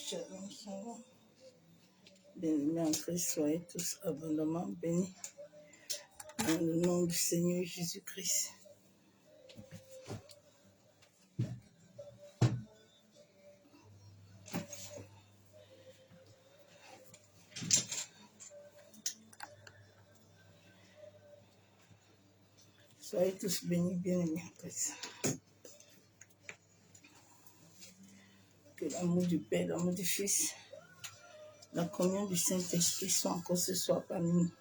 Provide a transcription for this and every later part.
Shalom, shalom. Bien-aimés en Christ, soyez tous abondamment bénis dans le nom du Seigneur Jésus-Christ. Soyez tous bénis, bien-aimés en Christ. Que l'amour du Père, l'amour du Fils, la communion du Saint-Esprit soit encore ce soir parmi nous.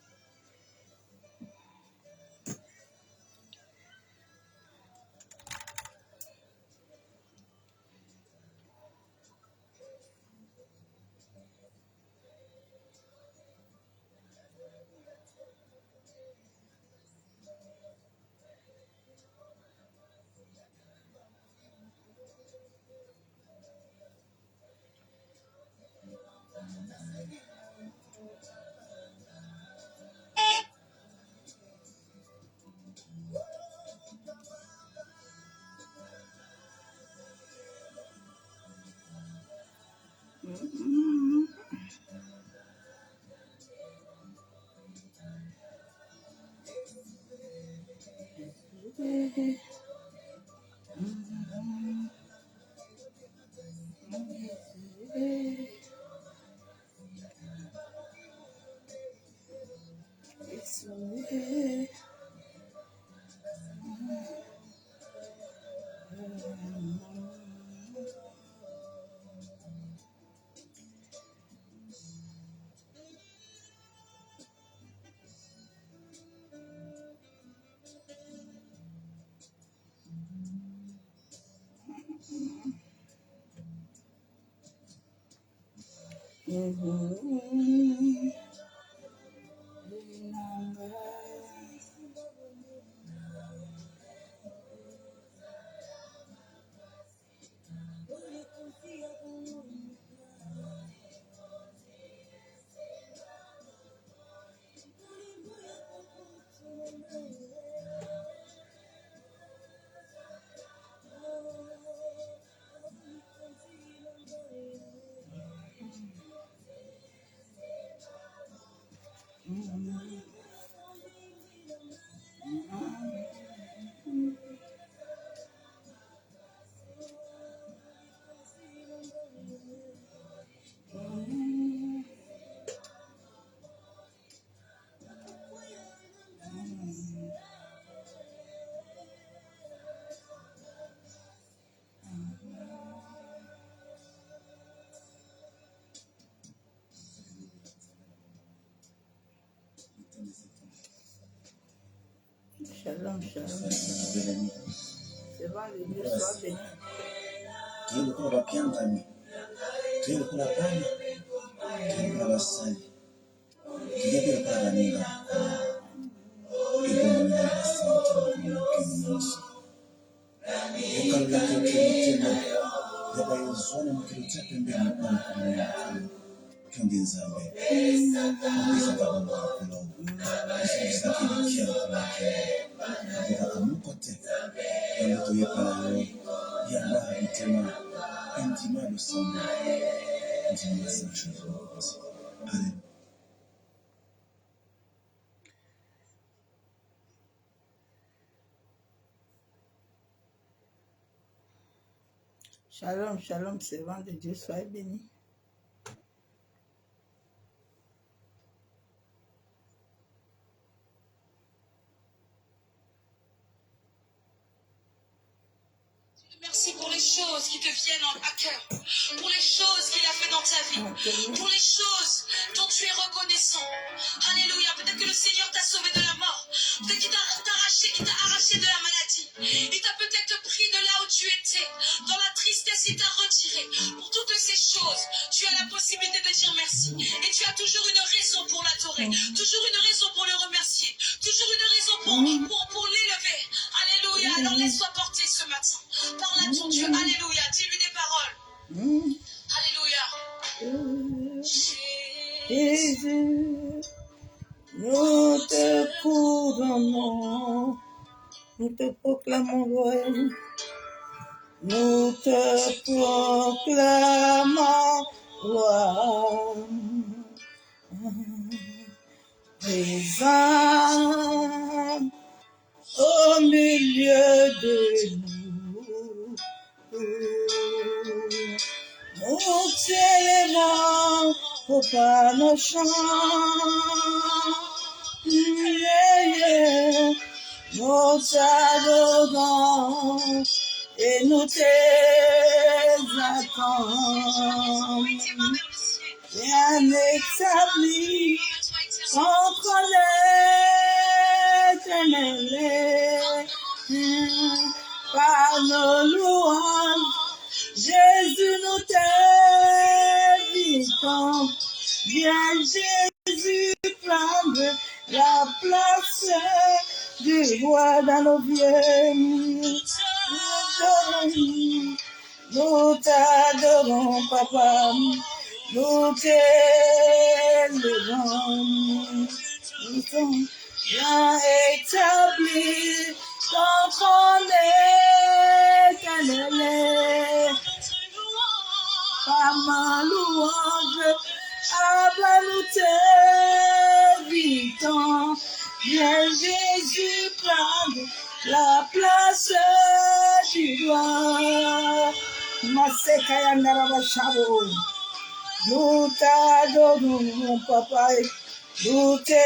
Shalom, shalom. C'est bon, le Dieu soit béni. Tulikuwa wakianzani, tulikuwa pana, tulikuwa wasani, tulikuwa para ninga, iko na asante kiasi. Ukalla kukitena, yaba yuzwana mkilitepe mbele kwa kandi zambe. Mbisa kabamba kulo, mbisa kidikia kwa mbika amukote, yamba tuyepala yo, yamba habitema, intima lusamba, intima sancho. Amen. Shalom, shalom, servant de Dieu, soyez bénis. Merci pour les choses qui te viennent à cœur, pour les choses qu'il a fait dans ta vie, pour les choses dont tu es reconnaissant. Alléluia. Peut-être que le Seigneur t'a sauvé de la mort, peut-être qu'il t'a arraché de la maladie, il t'a peut-être pris de là où tu étais, dans la tristesse, il t'a retiré. Pour toutes ces choses, tu as la possibilité de dire merci, et tu as toujours une raison pour l'adorer, toujours une raison pour le remercier, toujours une raison pour l'élever. Alléluia. Alors laisse-toi porter ce matin. Parle à ton Dieu, alléluia, dis-lui des paroles. Alléluia. Jésus, nous te couronnons, nous te proclamons loyal, nous te proclamons Toi, présent au milieu de nous. Nous t'élevons pour pas nos chants. Nous t'adorons et nous t'exaltons. Bien établi contre l'éternel, par nos louanges, Jésus nous t'invitons. Viens Jésus prendre la place du roi dans nos vies. Nous t'adorons, papa. Nous t'élevons. Nous sommes bien établis contre l'éternel. Par ma louange, Abba, nous t'invitons. Viens Jésus prendre la place du roi. Nous t'adorons, papa. Nous t'exaltons.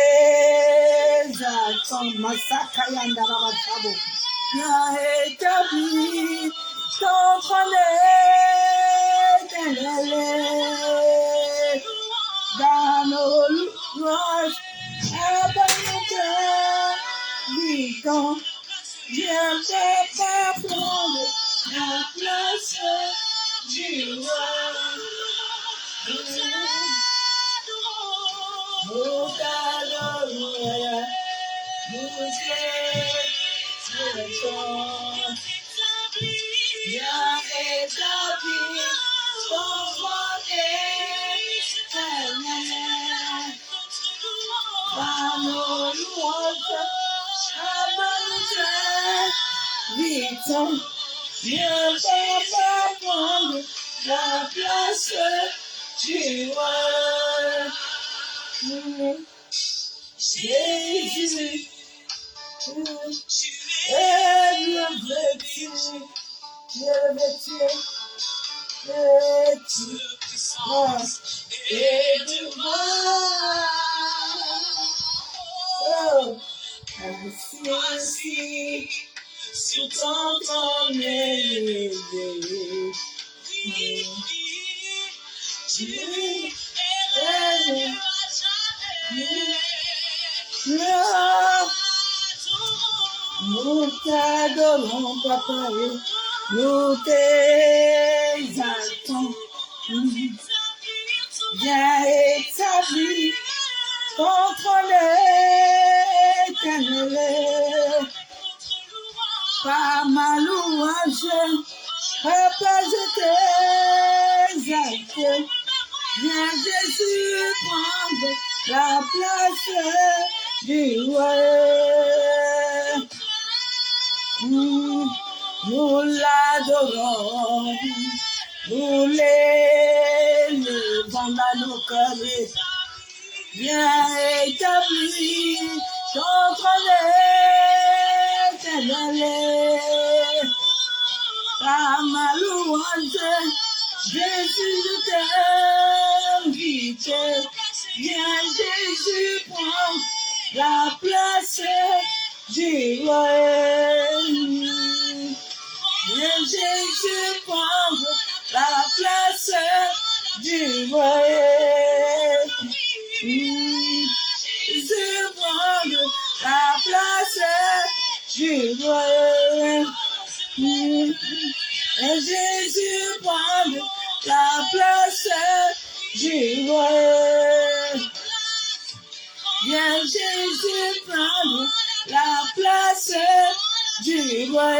Bien établi contre l'éternel. Dans nos louanges, Abba, nous t'invitons. Viens papa prendre la place du roi. Nous t'adorons, nous t'exaltons. Bien établi contre l'éternel. Par nos louanges, Abba, nous t'invitons. Viens papa prendre la place du roi. Jésus, tu es le vêtu, tu es le vêtu, puissance et du roi. Oh, assis sur ton trône élevé. Tu es nous t'adorons, papa, nous t'exaltons. Bien établi contre l'éternel. Par ma louange, papa, je t'exalte. Viens Jésus prendre la place du roi. Nous l'adorons, nous l'élevons dans nos cœurs. Bien établi contre l'éternel. Par ma louange, Jésus, je t'invite. Viens Jésus prendre la place du roi. Viens Jésus prendre la place du roi. Jésus prendre la place du roi. Et Jésus prendre la place du roi. Viens Jésus prendre la place du roi.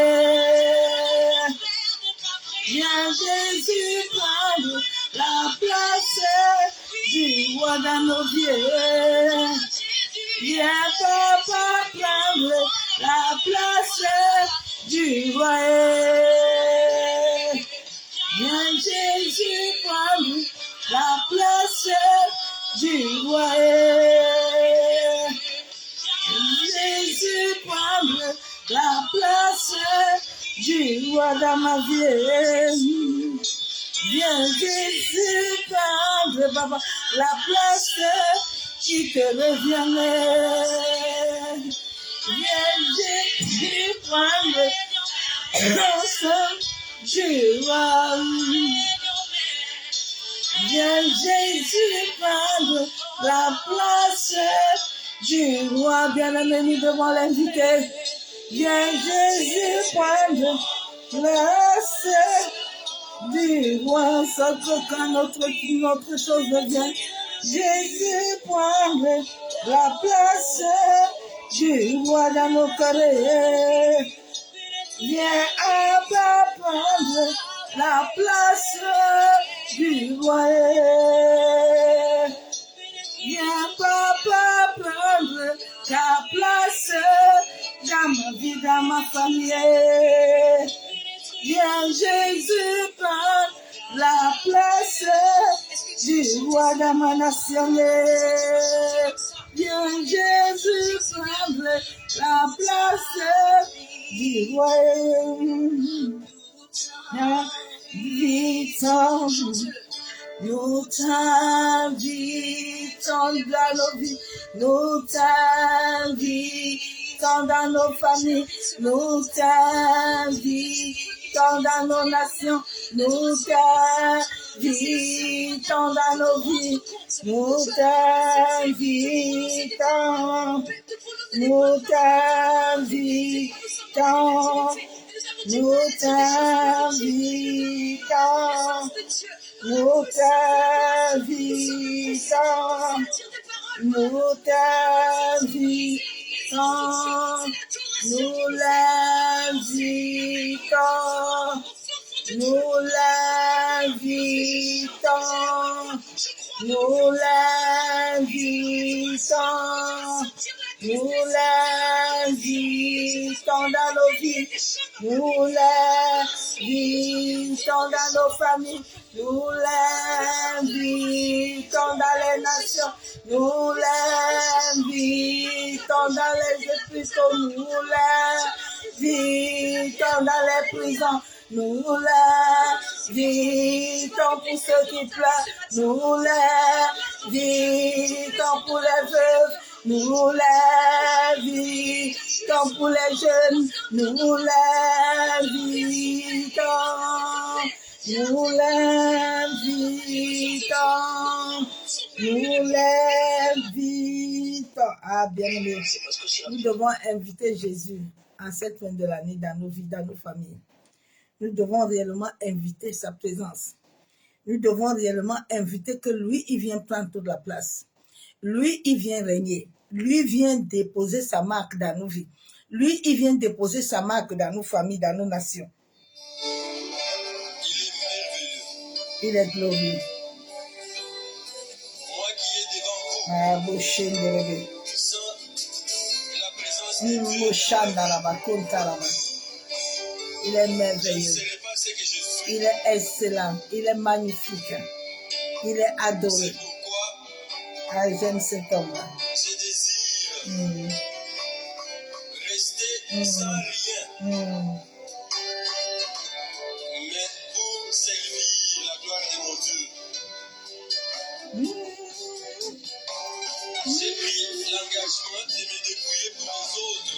Viens Jésus prendre la place du roi dans nos vies. Viens papa prendre la place du roi. Viens Jésus prendre la place du roi. Jésus prendre la place du roi dans ma vie. Viens Jésus prendre, papa, la place qui te revient. Viens Jésus prendre la place du roi. Viens Jésus prendre la place du roi. Bien-aimé, nous devons l'inviter. Viens Jésus prendre la place du roi. Sans qu'aucun autre chose ne vienne. Jésus prendre la place du roi dans nos cœurs. Viens Abba prendre la place du roi. Viens Papa prendre ta place dans ma vie, dans ma famille. Viens Jésus prendre la place du roi dans ma nation. Viens Jésus prendre la place du roi. Nous t'invitons dans nos vies, nous t'invitons dans nos familles, nous t'invitons dans nos nations, nous t'invitons dans nos vies, nous t'invitons, nous t'invitons, nous t'invitons. Nous t'invitons, nous t'invitons, nous l'invitons, nous l'invitons, nous l'invitons, nous l'invitons dans nos vies, nous l'invitons dans nos familles. Nous l'invitons dans les nations, nous l'invitons dans les hôpitaux, nous l'invitons dans les prisons, nous l'invitons pour ceux qui pleurent, nous l'invitons pour les veuves, nous l'invitons pour les jeunes, nous l'invitons. Nous l'invitons, nous l'invitons. Ah, bien-aimé, nous devons inviter Jésus en cette fin de l'année dans nos vies, dans nos familles. Nous devons réellement inviter sa présence. Nous devons réellement inviter que lui, il vient prendre toute la place. Lui, il vient régner. Lui vient déposer sa marque dans nos vies. Lui, il vient déposer sa marque dans nos familles, dans nos nations. Il est glorieux. Moi qui est devant vous, Ah, beau chien de bébé. sans la présence de Beau Dieu, chien d'Araba, Kontaraba. Il est je ne merveilleux. serai pas ce que je suis. Il est excellent. Il est magnifique. Il est adoré. C'est pourquoi Ah, j'aime cet homme-là. je désire rester sans rien, mais pour servir la gloire de mon Dieu. J'ai pris l'engagement de me dépouiller pour les autres.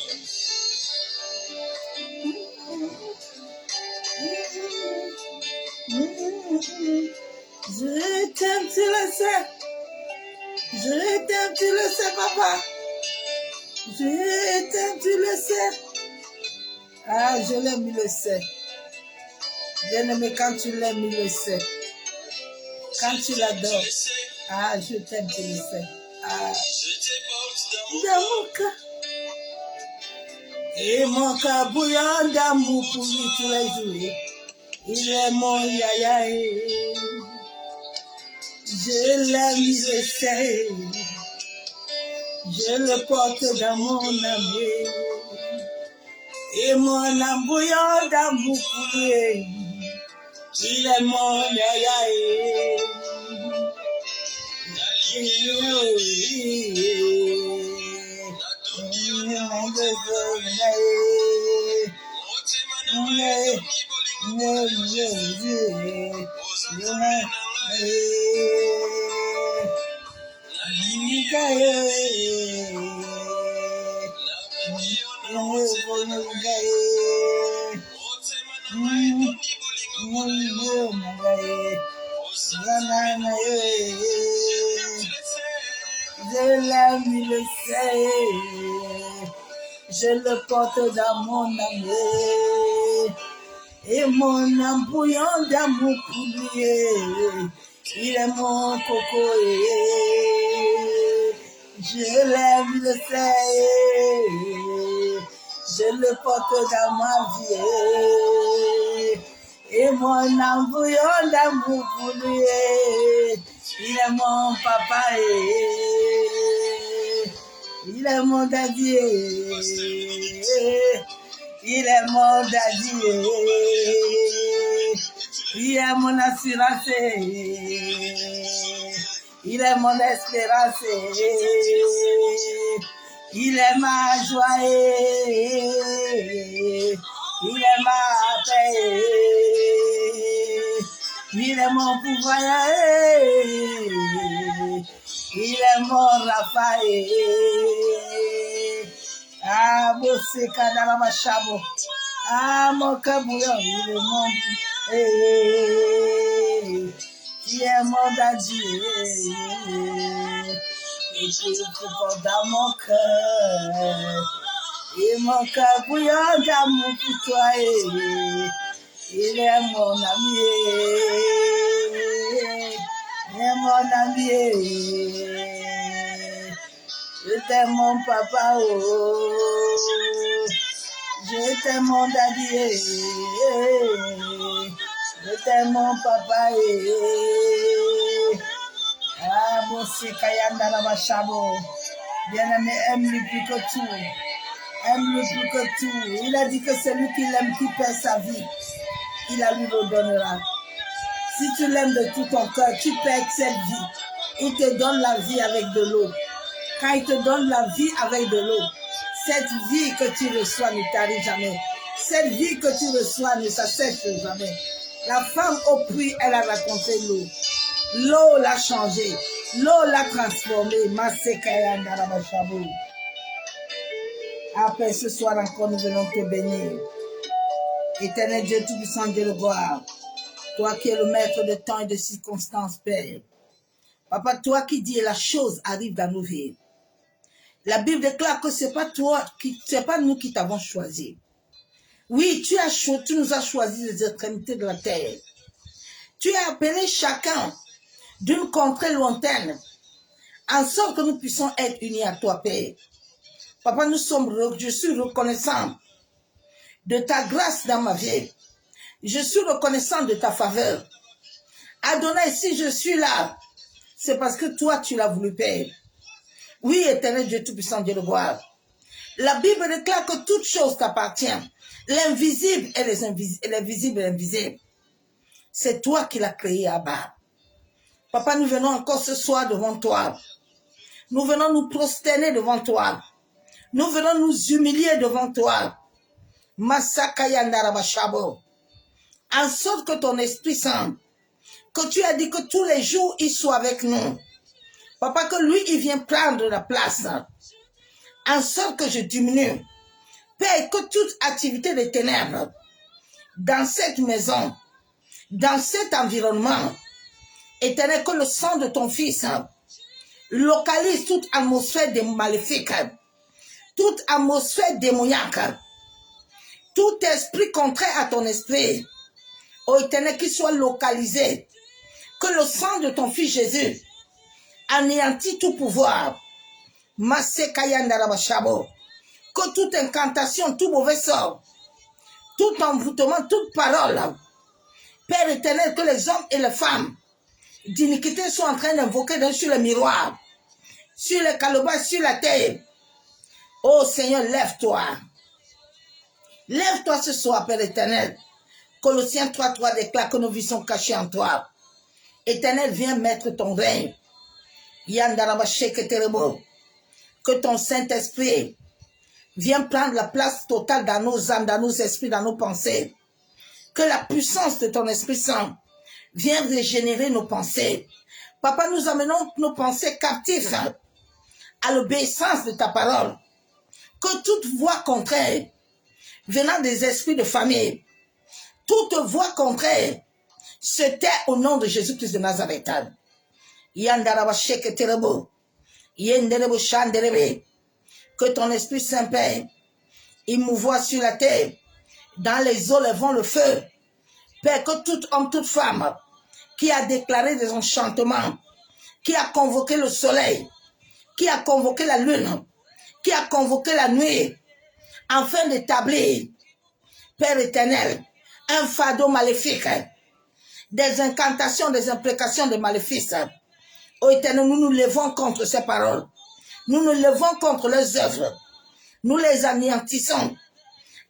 Je t'aime, tu le sais. Je t'aime, tu le sais, papa. Je t'aime, tu le sais. Ah, je l'aime, il le sait. Bien-aimé, quand tu l'aimes, il le sait. Quand tu l'adores, Je sais, ah, je t'aime, tu le sais. Ah, je te porte dans mon cœur. Et mon cœur bouillant d'amour pour lui tous les jours. Il est mon yaya. Je l'aime, il le sait. Je le porte dans mon amour. Et mon âme bouillant d'amour pour lui. Il est mon yaya. Je l'aime, il le sait. Je le porte dans mon amour. Et mon âme bouillante d'amour pour lui. Il est mon coco. Je l'aime, il le sait. Je le porte dans ma vie. Et mon âme bouillante d'amour pour lui. Il est mon papa. Il est mon daddy. Il est mon daddy. Il est mon assurance. Il est mon espérance. Il est ma joie. Il est ma paix. Il est mon pouvoir. Il est mon Raphaël. Ah, bossé, kadala chabo. Ah, mon cabouillon, il est mon. Il est mon daddy. Et tu portes dans mon cœur. Et mon cabouillon d'amour pour toi. Il est mon ami. Il est mon ami. Je t'aime mon papa, oh. Je t'aime mon daddy, je t'aime mon papa, Ah, bon, c'est Kayanda Rabachabo. Bien-aimé, aime-le plus que tout. Aime-le plus que tout. Il a dit que celui qui l'aime, qui perd sa vie, il la lui redonnera. Si tu l'aimes de tout ton cœur, tu perds cette vie. Il te donne la vie avec de l'eau. Quand il te donne la vie avec de l'eau, cette vie que tu reçois ne t'arrive jamais. Cette vie que tu reçois ne s'assèche jamais. La femme au puits, elle a raconté l'eau. L'eau l'a changé. L'eau l'a transformé. Après ce soir encore, nous venons te bénir. Éternel Dieu Tout-Puissant, Dieu le gloire. Toi qui es le maître de temps et de circonstances, Père. Papa, toi qui dis la chose arrive dans nos vies. La Bible déclare que c'est pas nous qui t'avons choisi. Oui, tu nous as choisi les extrémités de la terre. Tu as appelé chacun d'une contrée lointaine, en sorte que nous puissions être unis à toi, Père. Papa, je suis reconnaissant de ta grâce dans ma vie. Je suis reconnaissant de ta faveur. Adonai, si je suis là, c'est parce que toi, tu l'as voulu, Père. Oui, éternel Dieu Tout-Puissant, Dieu de gloire. La Bible déclare que toute chose t'appartient. L'invisible et les visibles et l'invisible. C'est toi qui l'as créé, Abba. Papa, nous venons encore ce soir devant toi. Nous venons nous prosterner devant toi. Nous venons nous humilier devant toi. Masakaya Narabashabo. En sorte que ton Esprit Saint, que tu as dit que tous les jours, il soit avec nous. Papa, que lui, il vient prendre la place. En sorte que je diminue. Père, que toute activité des ténèbres, dans cette maison, dans cet environnement, éternel, que le sang de ton Fils localise toute atmosphère maléfique, toute atmosphère démoniaque, tout esprit contraire à ton esprit, ô éternel, qu'il soit localisé, que le sang de ton Fils Jésus anéantit tout pouvoir, que toute incantation, tout mauvais sort, tout envoûtement, toute parole, Père éternel, que les hommes et les femmes d'iniquité sont en train d'invoquer sur le miroir, sur les calebasses, sur la terre. Oh Seigneur, lève-toi. Lève-toi ce soir, Père éternel. Colossiens 3:3 déclare que nos vies sont cachées en toi. Éternel, viens mettre ton règne. Que ton Saint-Esprit vienne prendre la place totale dans nos âmes, dans nos esprits, dans nos pensées. Que la puissance de ton Esprit Saint Viens régénérer nos pensées. Papa, nous amenons nos pensées captives à l'obéissance de ta parole. Que toute voix contraire venant des esprits de famille, toute voix contraire se tait au nom de Jésus-Christ de Nazareth. Que ton Esprit Saint, Père, il mouvoie sur la terre, dans les eaux levant le feu. Père, que tout homme, toute femme qui a déclaré des enchantements, qui a convoqué le soleil, qui a convoqué la lune, qui a convoqué la nuit, afin d'établir, Père éternel, un fardeau maléfique, des incantations, des imprécations de maléfices. Ô Éternel, nous nous levons contre ces paroles. Nous nous levons contre leurs œuvres. Nous les anéantissons.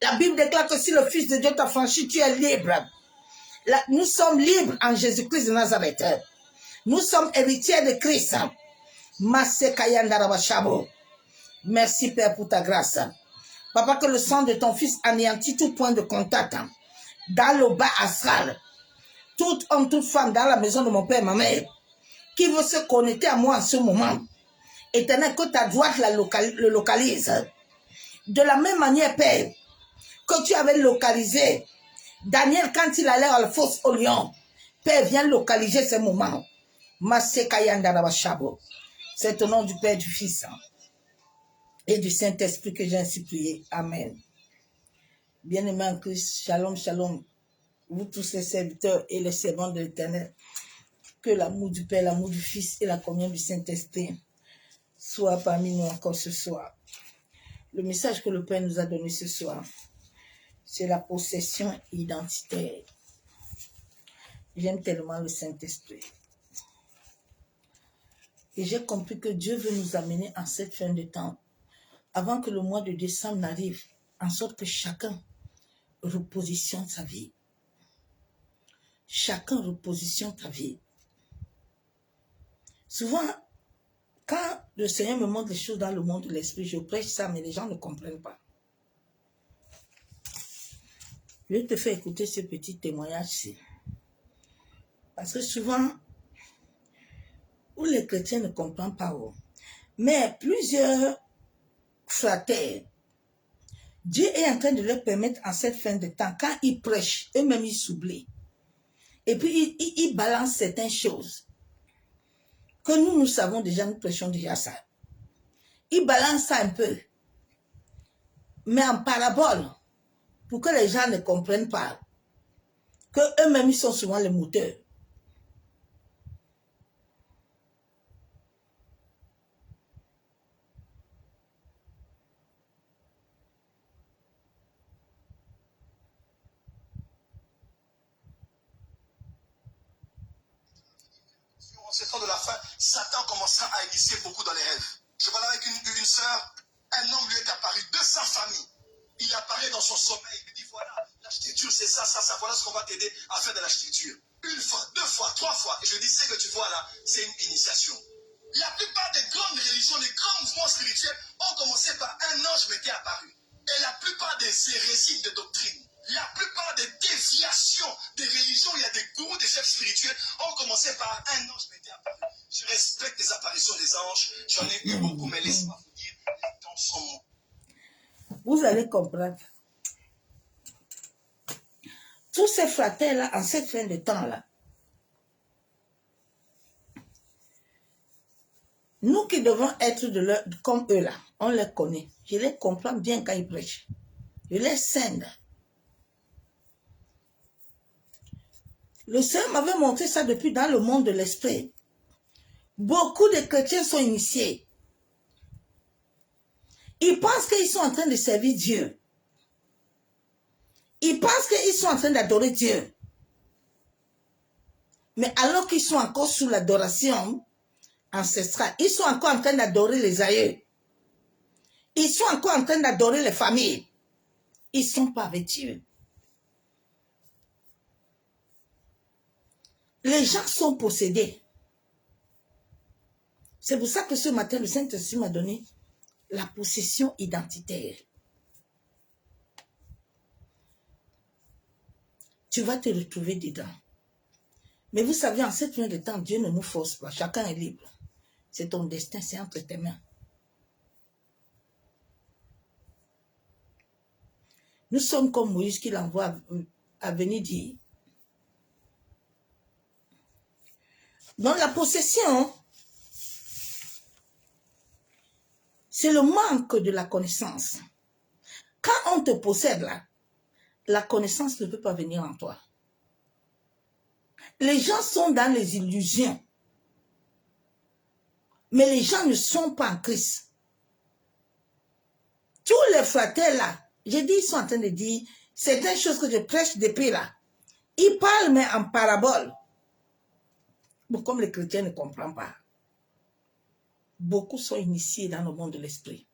La Bible déclare que si le Fils de Dieu t'a franchi, tu es libre. Nous sommes libres en Jésus-Christ de Nazareth. Nous sommes héritiers de Christ. Merci Père pour ta grâce. Papa, que le sang de ton Fils anéantit tout point de contact dans le bas astral. Tout homme, toute femme dans la maison de mon Père et ma mère qui veut se connecter à moi en ce moment. Éternel, que ta droite le localise. De la même manière, Père, que tu avais localisé Daniel quand il allait à la fosse au lion. Père, viens localiser ce moment. C'est au nom du Père, du Fils et du Saint-Esprit que j'ai ainsi prié. Amen. Bien-aimés en Christ, shalom, shalom. Vous tous les serviteurs et les servants de l'Éternel, que l'amour du Père, l'amour du Fils et la communion du Saint-Esprit soient parmi nous encore ce soir. Le message que le Père nous a donné ce soir, c'est la possession identitaire. J'aime tellement le Saint-Esprit. Et j'ai compris que Dieu veut nous amener en cette fin de temps, avant que le mois de décembre n'arrive, en sorte que chacun repositionne sa vie. Chacun repositionne ta vie. Souvent, quand le Seigneur me montre les choses dans le monde de l'esprit, je prêche ça, mais les gens ne comprennent pas. Je vais te faire écouter ce petit témoignage-ci. Parce que souvent, où les chrétiens ne comprennent pas, mais plusieurs fratres, Dieu est en train de leur permettre en cette fin de temps, quand ils prêchent, eux-mêmes ils s'oublient. Et puis ils balancent certaines choses que nous savons déjà, nous prêchons déjà ça. Ils balancent ça un peu, mais en parabole, pour que les gens ne comprennent pas, que eux-mêmes ils sont souvent les moteurs. En ce temps de la fin, Satan commença à initier beaucoup dans les rêves. Je parlais avec une sœur, un homme lui est apparu, 200 familles. Il apparaît dans son sommeil, il lui dit voilà, l'architecture c'est ça, voilà ce qu'on va t'aider à faire de l'architecture. Une fois, deux fois, trois fois, et je dis ce que tu vois là, c'est une initiation. La plupart des grandes religions, les grands mouvements spirituels ont commencé par un ange m'était apparu. Et la plupart des hérésies de doctrine, la plupart des déviations des religions, il y a des gourous, des chefs spirituels, ont commencé par un ange m'était apparu. Je respecte les apparitions des anges, j'en ai eu beaucoup, mais laisse-moi vous dire, les temps sont mauvais. Vous allez comprendre. Tous ces frères-là, en cette fin de temps-là, nous qui devons être comme eux là, on les connaît. Je les comprends bien quand ils prêchent. Je les scinde. Le Seigneur m'avait montré ça depuis dans le monde de l'esprit. Beaucoup de chrétiens sont initiés. Ils pensent qu'ils sont en train de servir Dieu. Ils pensent qu'ils sont en train d'adorer Dieu. Mais alors qu'ils sont encore sous l'adoration ancestrale, ils sont encore en train d'adorer les aïeux. Ils sont encore en train d'adorer les familles. Ils ne sont pas avec Dieu. Les gens sont possédés. C'est pour ça que ce matin, le Saint-Esprit m'a donné la possession identitaire. Tu vas te retrouver dedans. Mais vous savez, en cette fin de temps, Dieu ne nous force pas. Chacun est libre. C'est ton destin, c'est entre tes mains. Nous sommes comme Moïse qui l'envoie à venir dire. Dans la possession, c'est le manque de la connaissance. Quand on te possède là, la connaissance ne peut pas venir en toi. Les gens sont dans les illusions. Mais les gens ne sont pas en Christ. Tous les fratres là, j'ai dit, ils sont en train de dire, certaines choses que je prêche depuis là. Ils parlent mais en parabole. Bon, comme les chrétiens ne comprennent pas. Beaucoup sont initiés dans le monde de l'esprit.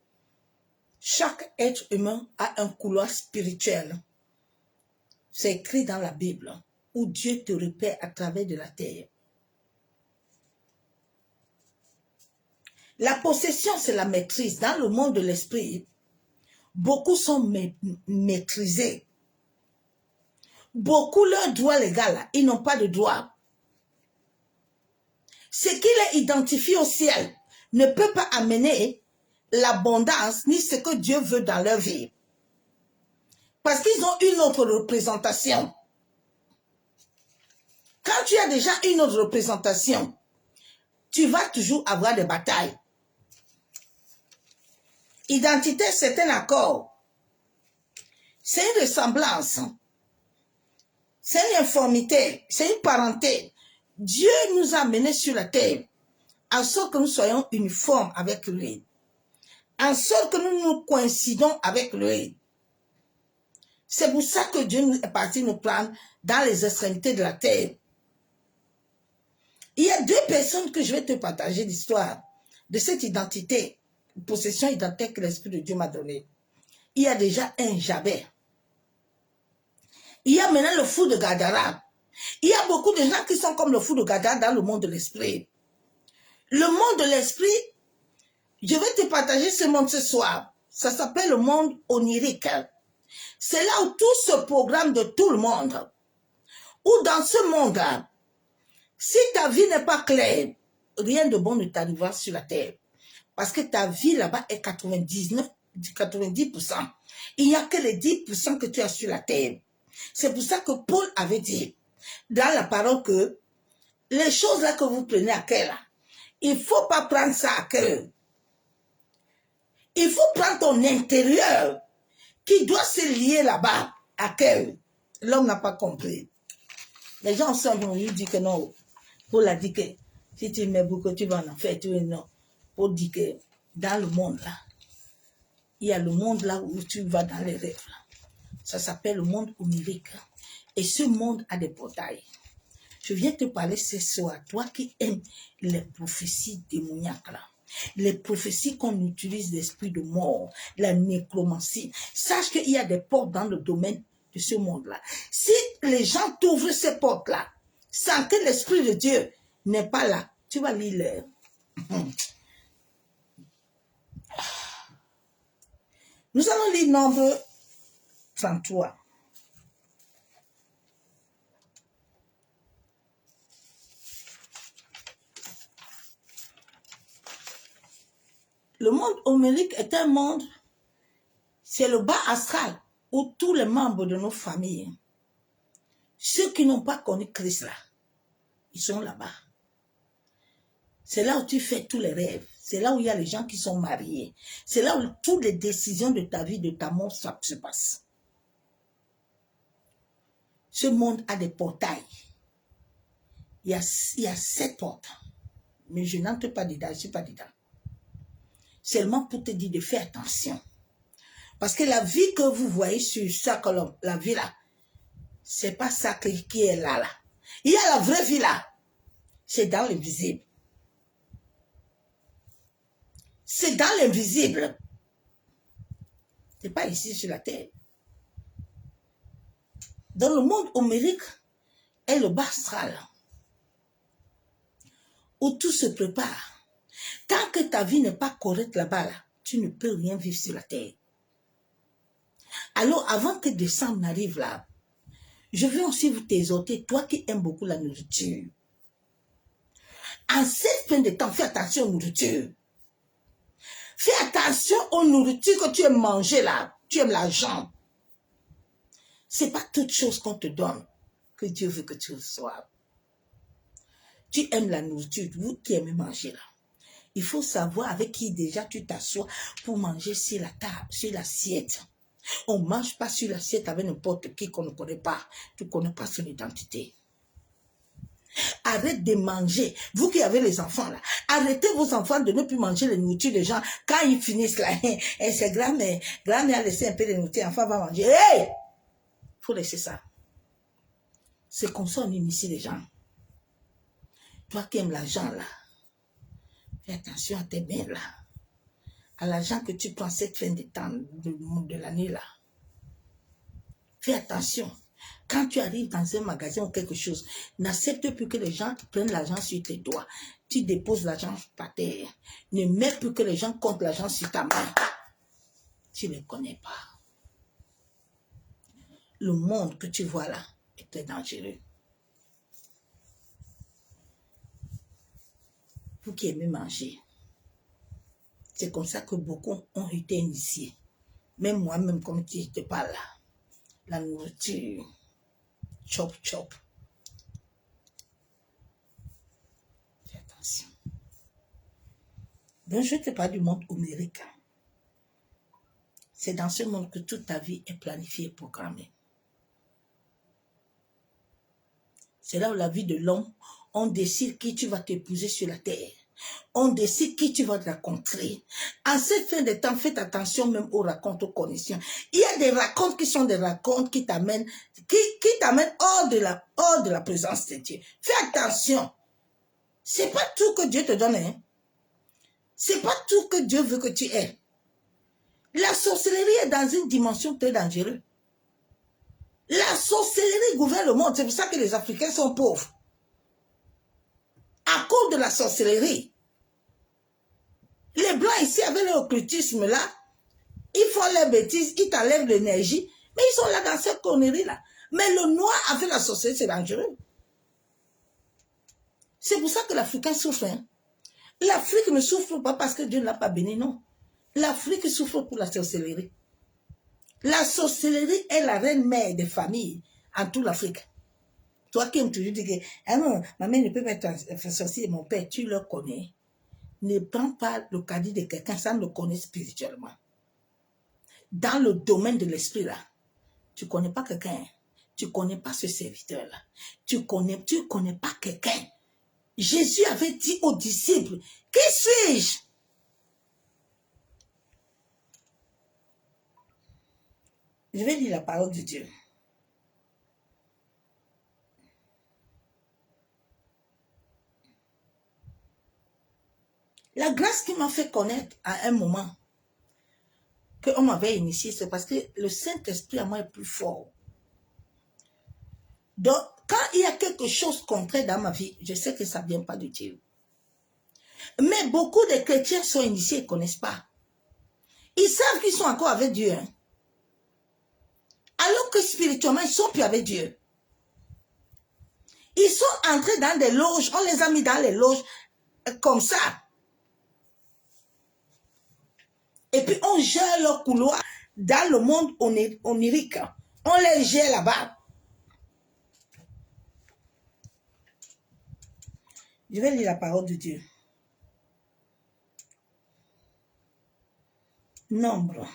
Chaque être humain a un couloir spirituel. C'est écrit dans la Bible, où Dieu te repère à travers de la terre. La possession, c'est la maîtrise. Dans le monde de l'esprit, beaucoup sont maîtrisés. Beaucoup, leur droit légal, ils n'ont pas de droit. Ce qui les identifie au ciel ne peut pas amener l'abondance ni ce que Dieu veut dans leur vie. Parce qu'ils ont une autre représentation. Quand tu as déjà une autre représentation, tu vas toujours avoir des batailles. Identité, c'est un accord. C'est une ressemblance. C'est une informité. C'est une parenté. Dieu nous a menés sur la terre en sorte que nous soyons uniformes avec lui. En sorte que nous nous coïncidons avec lui. C'est pour ça que Dieu est parti nous prendre dans les extrémités de la terre. Il y a deux personnes que je vais te partager l'histoire de cette identité, possession identitaire que l'Esprit de Dieu m'a donnée. Il y a déjà un Jabez. Il y a maintenant le fou de Gadara. Il y a beaucoup de gens qui sont comme le fou de Gadara dans le monde de l'esprit. Le monde de l'esprit, je vais te partager ce monde ce soir. Ça s'appelle le monde onirique. C'est là où tout se programme de tout le monde. Où dans ce monde-là, si ta vie n'est pas claire, rien de bon ne t'arrivera sur la terre. Parce que ta vie là-bas est 90%. Il n'y a que les 10% que tu as sur la terre. C'est pour ça que Paul avait dit dans la parole que les choses là que vous prenez à cœur, là, il ne faut pas prendre ça à cœur. Il faut prendre ton intérieur qui doit se lier là-bas à cœur. L'homme n'a pas compris. Les gens sont venus dire que non. Paul a dit que si tu mets beaucoup, tu vas en faire. Tu non. Paul dit que dans le monde là, il y a le monde là où tu vas dans les rêves. Là. Ça s'appelle le monde onirique. Et ce monde a des portails. Je viens te parler ce soir, toi qui aimes les prophéties démoniaques là. Les prophéties qu'on utilise l'esprit de mort, la nécromancie. Sache qu'il y a des portes dans le domaine de ce monde-là. Si les gens t'ouvrent ces portes-là, sans que l'esprit de Dieu n'est pas là, tu vas lire l'heure. Nous allons lire Nombre 33. Le monde homérique est un monde, c'est le bas astral où tous les membres de nos familles, ceux qui n'ont pas connu Christ là, ils sont là-bas. C'est là où tu fais tous les rêves. C'est là où il y a les gens qui sont mariés. C'est là où toutes les décisions de ta vie, de ta mort, ça se passe. Ce monde a des portails. Il y a 7 portes. Mais je n'entre pas dedans, je ne suis pas dedans. Seulement pour te dire de faire attention. Parce que la vie que vous voyez sur chaque colonne, la vie là, c'est pas ça qui est là, là. Il y a la vraie vie là. C'est dans l'invisible. C'est dans l'invisible. C'est pas ici sur la terre. Dans le monde homérique est le bas astral. Où tout se prépare. Tant que ta vie n'est pas correcte là-bas, là, tu ne peux rien vivre sur la terre. Alors, avant que décembre n'arrive là, Je veux aussi vous t'exhorter, toi qui aimes beaucoup la nourriture. En cette fin de temps, fais attention aux nourritures. Fais attention aux nourritures que tu aimes manger là. Tu aimes l'argent. Ce n'est pas toute chose qu'on te donne que Dieu veut que tu reçoives. Tu aimes la nourriture, vous qui aimez manger là. Il faut savoir avec qui déjà tu t'assois pour manger sur la table, sur l'assiette. On ne mange pas sur l'assiette avec n'importe qui qu'on ne connaît pas. Tu ne connais pas son identité. Arrête de manger. Vous qui avez les enfants là, arrêtez vos enfants de ne plus manger les nourritures des gens. Quand ils finissent là, et c'est grand-mère a laissé un peu de nourriture, l'enfant va manger. Hey! Faut laisser ça. C'est comme ça on initie les gens. Toi qui aimes l'argent là, fais attention à tes mains là. À l'argent que tu prends cette fin de temps de l'année là. Fais attention. Quand tu arrives dans un magasin ou quelque chose, n'accepte plus que les gens prennent l'argent sur tes doigts. Tu déposes l'argent par terre. Ne mets plus que les gens comptent l'argent sur ta main. Tu ne les connais pas. Le monde que tu vois là est très dangereux. Vous qui aimez manger, c'est comme ça que beaucoup ont été initiés. Même moi-même, comme tu te parles là, la nourriture, chop chop. Fais attention. Donc je te parle du monde homérique. C'est dans ce monde que toute ta vie est planifiée et programmée. C'est là où la vie de l'homme, on décide qui tu vas t'épouser sur la terre. On décide qui tu vas rencontrer. En cette fin de temps, faites attention même aux racontes, aux connexions. Il y a des racontes qui sont des racontes qui t'amènent hors de la présence de Dieu. Fais attention. C'est pas tout que Dieu te donne. Hein. C'est pas tout que Dieu veut que tu aies. La sorcellerie est dans une dimension très dangereuse. La sorcellerie gouverne le monde. C'est pour ça que les Africains sont pauvres. À cause de la sorcellerie. Les Blancs ici, avec leur occultisme là, ils font leurs bêtises, ils t'enlèvent l'énergie, mais ils sont là dans cette connerie-là. Mais le noir avec la sorcellerie, c'est dangereux. C'est pour ça que l'Africain souffre. Hein. L'Afrique ne souffre pas parce que Dieu ne l'a pas béni, non. L'Afrique souffre pour la sorcellerie. La sorcellerie est la reine-mère des familles en toute l'Afrique. Toi qui aimes toujours dire que ah non, ma mère ne peut pas être sorcière, mon père, tu le connais. Ne prends pas le caddie de quelqu'un sans le connaître spirituellement. Dans le domaine de l'esprit là, tu ne connais pas quelqu'un, tu ne connais pas ce serviteur là, tu connais pas quelqu'un. Jésus avait dit aux disciples, qui suis-je? Je vais lire la parole de Dieu. La grâce qui m'a fait connaître à un moment qu'on m'avait initié, c'est parce que le Saint-Esprit à moi est plus fort. Donc, quand il y a quelque chose contraire dans ma vie, je sais que ça ne vient pas de Dieu. Mais beaucoup de chrétiens sont initiés et ne connaissent pas. Ils savent qu'ils sont encore avec Dieu. Hein. Alors que spirituellement, ils ne sont plus avec Dieu. Ils sont entrés dans des loges, on les a mis dans les loges comme ça. Et puis on gère leur couloir dans le monde onirique. On les gère là-bas. Je vais lire la parole de Dieu. Nombre.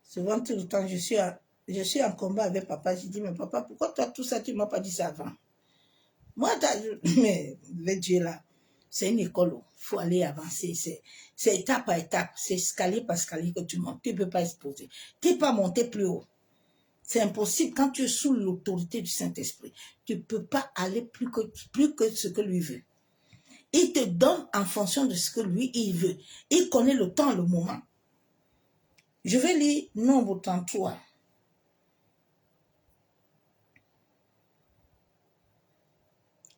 Souvent, tout le temps, je suis en combat avec papa. Je dis, mais papa, pourquoi toi, tout ça, tu ne m'as pas dit ça avant? Moi, mais le Dieu là, c'est une école. Il faut aller avancer. C'est étape par étape. C'est escalier par escalier que tu montes. Tu ne peux pas exposer. Tu ne peux pas monter plus haut. C'est impossible quand tu es sous l'autorité du Saint-Esprit. Tu ne peux pas aller plus que ce que lui veut. Il te donne en fonction de ce que lui, il veut. Il connaît le temps, le moment. Je vais lire Nombre 33.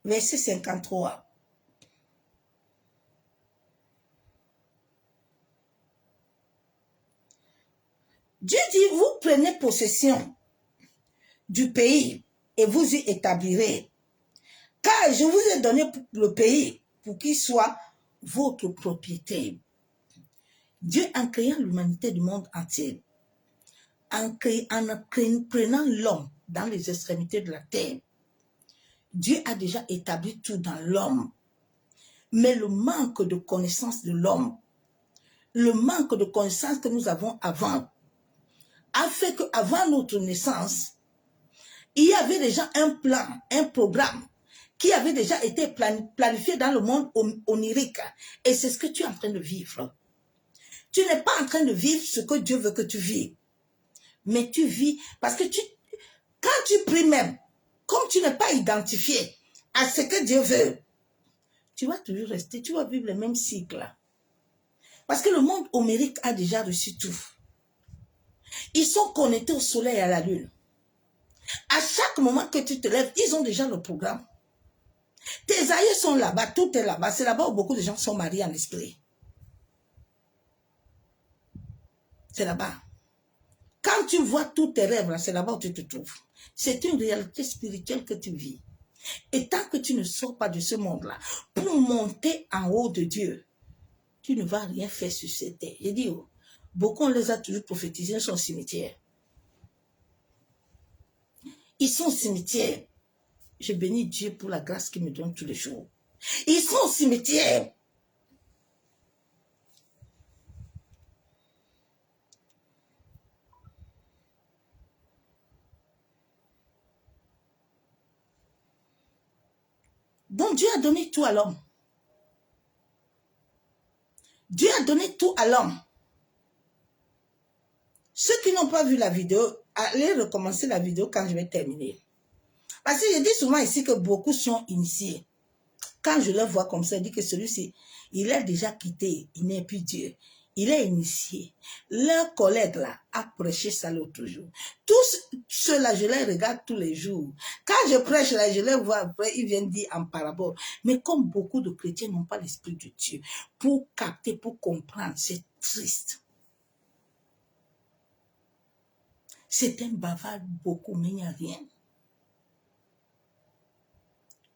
Verset 53. Dieu dit, vous prenez possession du pays et vous y établirez. Car je vous ai donné le pays pour qu'il soit votre propriété. Dieu, en créant l'humanité du monde entier, en prenant l'homme dans les extrémités de la terre, Dieu a déjà établi tout dans l'homme. Mais le manque de connaissance de l'homme, le manque de connaissance que nous avons avant, a fait qu'avant notre naissance, il y avait déjà un plan, un programme qui avait déjà été planifié dans le monde onirique. Et c'est ce que tu es en train de vivre. Tu n'es pas en train de vivre ce que Dieu veut que tu vives. Mais tu vis parce que quand tu pries même, comme tu n'es pas identifié à ce que Dieu veut, tu vas toujours rester, tu vas vivre le même cycle. Parce que le monde homérique a déjà reçu tout. Ils sont connectés au soleil et à la lune. À chaque moment que tu te lèves, ils ont déjà le programme. Tes aïeux sont là-bas, tout est là-bas. C'est là-bas où beaucoup de gens sont mariés en esprit. C'est là-bas. Quand tu vois tous tes rêves, c'est là-bas où tu te trouves. C'est une réalité spirituelle que tu vis. Et tant que tu ne sors pas de ce monde-là, pour monter en haut de Dieu, tu ne vas rien faire sur cette terre. J'ai dit, oh, beaucoup on les a toujours prophétisés, ils sont au cimetière. Ils sont au cimetière. Je bénis Dieu pour la grâce qu'il me donne tous les jours. Ils sont au cimetière. Donc Dieu a donné tout à l'homme. Dieu a donné tout à l'homme. Ceux qui n'ont pas vu la vidéo, allez recommencer la vidéo quand je vais terminer. Parce que je dis souvent ici que beaucoup sont initiés. Quand je le vois comme ça, je dis que celui-ci, il a déjà quitté, il n'est plus Dieu. Il est initié. Leur collègue là a prêché ça l'autre jour. Tous ceux-là, je les regarde tous les jours. Quand je prêche là, je les vois après, ils viennent dire en parabole. Mais comme beaucoup de chrétiens n'ont pas l'esprit de Dieu, pour capter, pour comprendre, c'est triste. C'est un bavard beaucoup, mais il n'y a rien.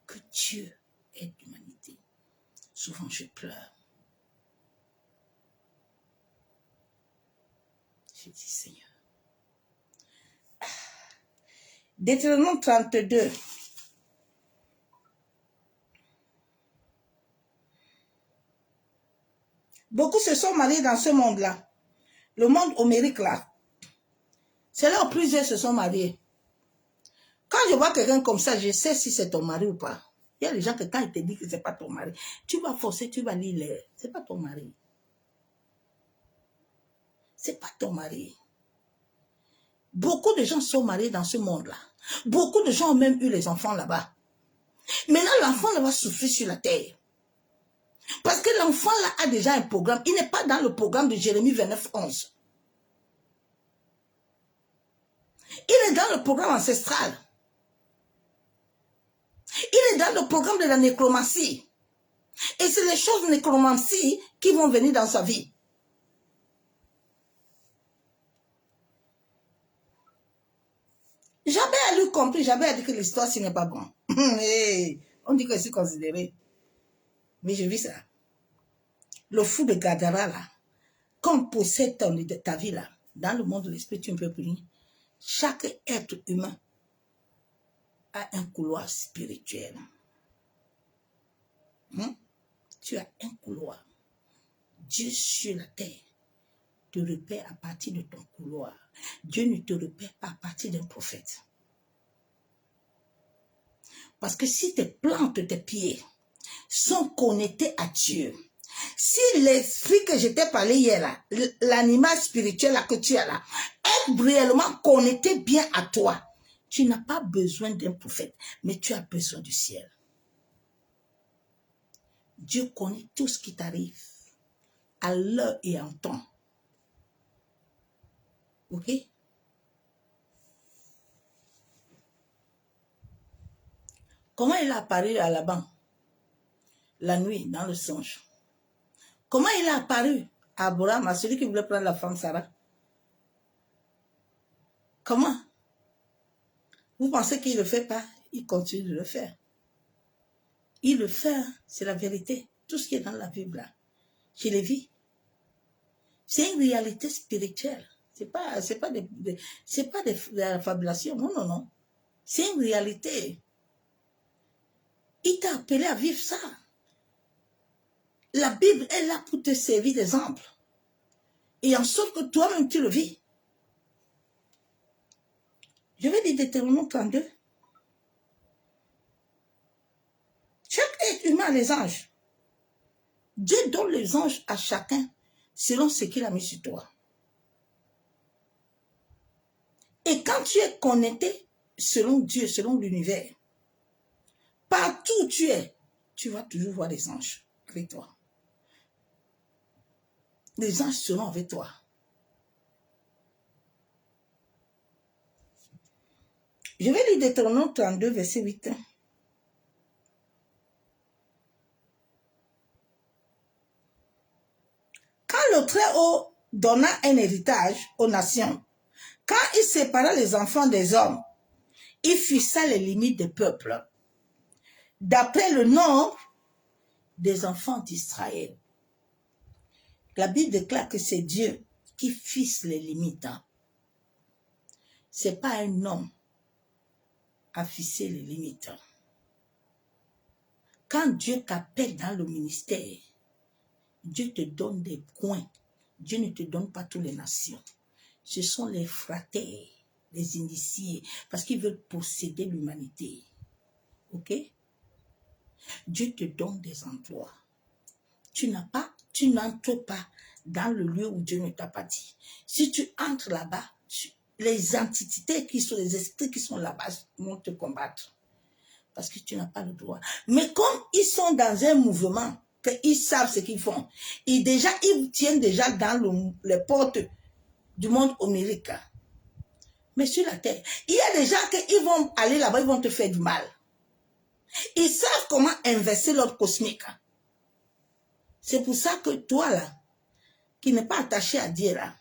Que Dieu aide l'humanité. Souvent, je pleure. Je dis, Seigneur. Deutéronome 32. Beaucoup se sont mariés dans ce monde-là. Le monde homérique là. C'est là où plusieurs se sont mariés. Quand je vois quelqu'un comme ça, je sais si c'est ton mari ou pas. Il y a des gens que quand ils te disent que ce n'est pas ton mari, tu vas forcer, tu vas lire. Ce n'est pas ton mari. Ce n'est pas ton mari. Beaucoup de gens sont mariés dans ce monde-là. Beaucoup de gens ont même eu les enfants là-bas. Maintenant, l'enfant va souffrir sur la terre. Parce que l'enfant là a déjà un programme. Il n'est pas dans le programme de Jérémie 29, 11. Il est dans le programme ancestral. Il est dans le programme de la nécromancie. Et c'est les choses de nécromancie qui vont venir dans sa vie. J'avais à lui compris, j'avais à dire que l'histoire, ce n'est pas bon. Hey, on dit que c'est considéré. Mais je vis ça. Le fou de Gadara, là, comme possède ta vie, là, dans le monde de l'esprit, tu ne peux plus. Chaque être humain a un couloir spirituel. Tu as un couloir. Dieu sur la terre te repère à partir de ton couloir. Dieu ne te repère pas à partir d'un prophète. Parce que si tes plantes, tes pieds sont connectés à Dieu, si l'esprit que je t'ai parlé hier, là, l'animal spirituel là, que tu as là, est réellement connecté bien à toi, tu n'as pas besoin d'un prophète, mais tu as besoin du ciel. Dieu connaît tout ce qui t'arrive à l'heure et en temps. Ok? Comment il a apparu à Laban la nuit dans le songe? Comment il a apparu à Abraham, à celui qui voulait prendre la femme Sarah? Comment? Vous pensez qu'il ne le fait pas? Il continue de le faire. Il le fait, hein? C'est la vérité. Tout ce qui est dans la Bible, là, je le vis. C'est une réalité spirituelle. C'est pas de la fabulation. Non, non, non. C'est une réalité. Il t'a appelé à vivre ça. La Bible est là pour te servir d'exemple. Et en sorte que toi-même tu le vis. Je vais dire Deutéronome 32. Chaque être humain a les anges. Dieu donne les anges à chacun selon ce qu'il a mis sur toi. Et quand tu es connecté selon Dieu, selon l'univers, partout où tu es, tu vas toujours voir les anges avec toi. Les anges seront avec toi. Je vais lire Deutéronome 32, verset 8. Quand le Très-Haut donna un héritage aux nations, quand il sépara les enfants des hommes, il fixa les limites des peuples, d'après le nombre des enfants d'Israël. La Bible déclare que c'est Dieu qui fixe les limites. Ce n'est pas un homme à fixer les limites. Quand Dieu t'appelle dans le ministère, Dieu te donne des coins. Dieu ne te donne pas toutes les nations. Ce sont les fratés, les initiés, parce qu'ils veulent posséder l'humanité. Ok? Dieu te donne des emplois. Tu n'entres pas dans le lieu où Dieu ne t'a pas dit. Si tu entres là-bas, les entités qui sont, les esprits qui sont là-bas vont te combattre. Parce que tu n'as pas le droit. Mais comme ils sont dans un mouvement, qu'ils savent ce qu'ils font, ils tiennent déjà dans les portes du monde onirique. Mais sur la terre, il y a des gens qui vont aller là-bas, ils vont te faire du mal. Ils savent comment inverser l'ordre cosmique. C'est pour ça que toi, là, qui n'es pas attaché à Dieu, là,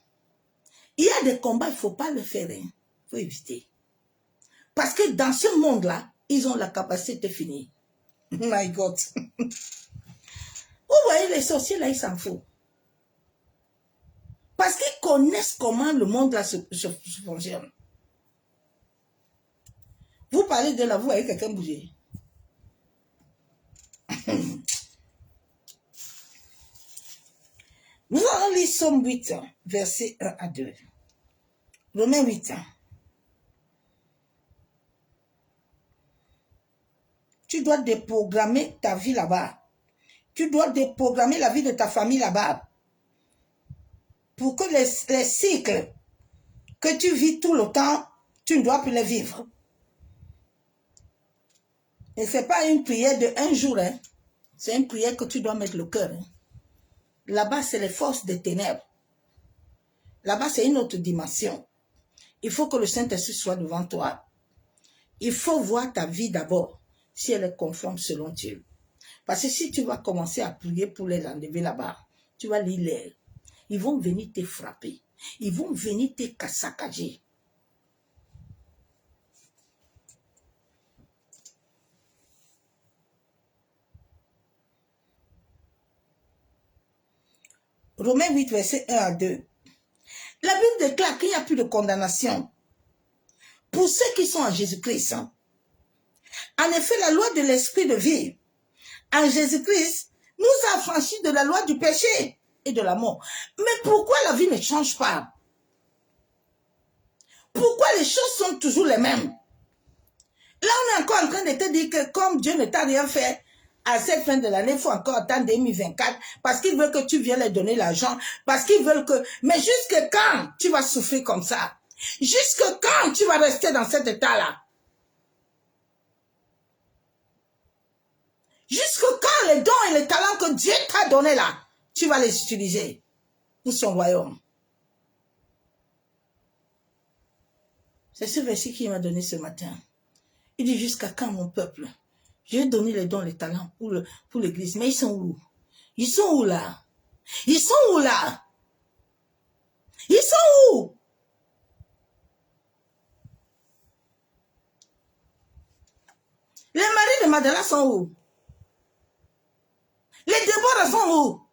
il y a des combats, il ne faut pas le faire. Il faut éviter. Parce que dans ce monde-là, ils ont la capacité de finir. My God. Vous voyez, les sorciers, là, ils s'en foutent. Parce qu'ils connaissent comment le monde, là, se fonctionne. Vous parlez de là, vous voyez quelqu'un bouger. Nous allons lire Somme 8, versets 1 à 2. Romains 8. Tu dois déprogrammer ta vie là-bas. Tu dois déprogrammer la vie de ta famille là-bas. Pour que les cycles que tu vis tout le temps, tu ne dois plus les vivre. Et ce n'est pas une prière de un jour. Hein. C'est une prière que tu dois mettre le cœur. Hein. Là-bas, c'est les forces des ténèbres. Là-bas, c'est une autre dimension. Il faut que le Saint-Esprit soit devant toi. Il faut voir ta vie d'abord, si elle est conforme selon Dieu. Parce que si tu vas commencer à prier pour les enlever là-bas, tu vas lire l'air. Ils vont venir te frapper. Ils vont venir te saccager. Romains 8, verset 1 à 2. La Bible déclare qu'il n'y a plus de condamnation pour ceux qui sont en Jésus-Christ. En effet, la loi de l'esprit de vie en Jésus-Christ nous a affranchis de la loi du péché et de la mort. Mais pourquoi la vie ne change pas? Pourquoi les choses sont toujours les mêmes? Là, on est encore en train de te dire que comme Dieu ne t'a rien fait, à cette fin de l'année, il faut encore attendre 2024 parce qu'ils veulent que tu viennes leur donner l'argent, parce qu'ils veulent que... Mais jusque quand tu vas souffrir comme ça? Jusque quand tu vas rester dans cet état-là? Jusque quand les dons et les talents que Dieu t'a donnés là, tu vas les utiliser pour son royaume? C'est ce verset qu'il m'a donné ce matin. Il dit, jusqu'à quand mon peuple? Je vais donner les dons, les talents pour l'église. Mais ils sont où? Ils sont où là? Ils sont où là? Ils sont où? Les maris de Madela sont où? Les Déborah sont où?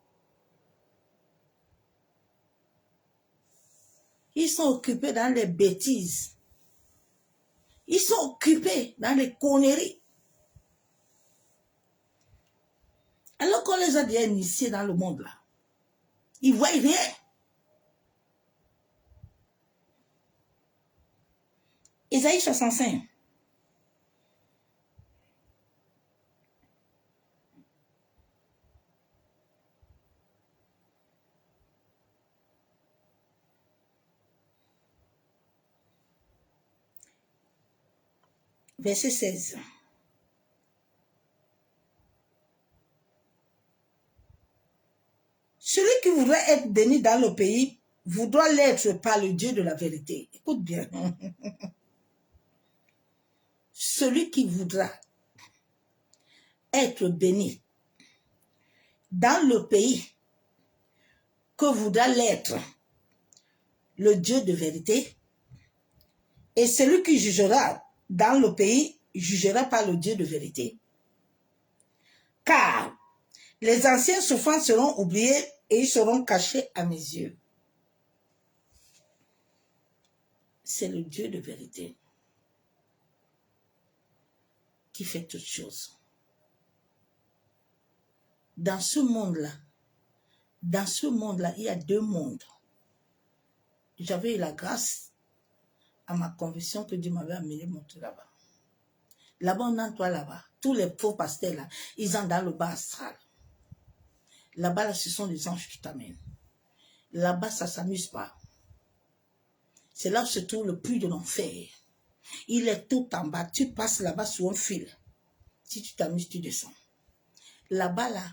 Ils sont occupés dans les bêtises. Ils sont occupés dans les conneries. Alors qu'on les a déjà initiés dans le monde là. Ils ne voient rien. Isaïe 65. Verset 16. Celui qui voudrait être béni dans le pays voudra l'être par le Dieu de la vérité. Écoute bien. Celui qui voudra être béni dans le pays que voudra l'être le Dieu de vérité, et celui qui jugera dans le pays jugera par le Dieu de vérité. Car les anciennes souffrances seront oubliées et ils seront cachés à mes yeux. C'est le Dieu de vérité qui fait toutes choses. Dans ce monde-là, il y a deux mondes. J'avais eu la grâce à ma conviction que Dieu m'avait amené monter là-bas. Là-bas, on entre là-bas. Tous les faux pasteurs là, ils sont dans le bas astral. Là-bas, là, ce sont les anges qui t'amènent. Là-bas, ça ne s'amuse pas. C'est là où se trouve le puits de l'enfer. Il est tout en bas. Tu passes là-bas sur un fil. Si tu t'amuses, tu descends. Là-bas, là,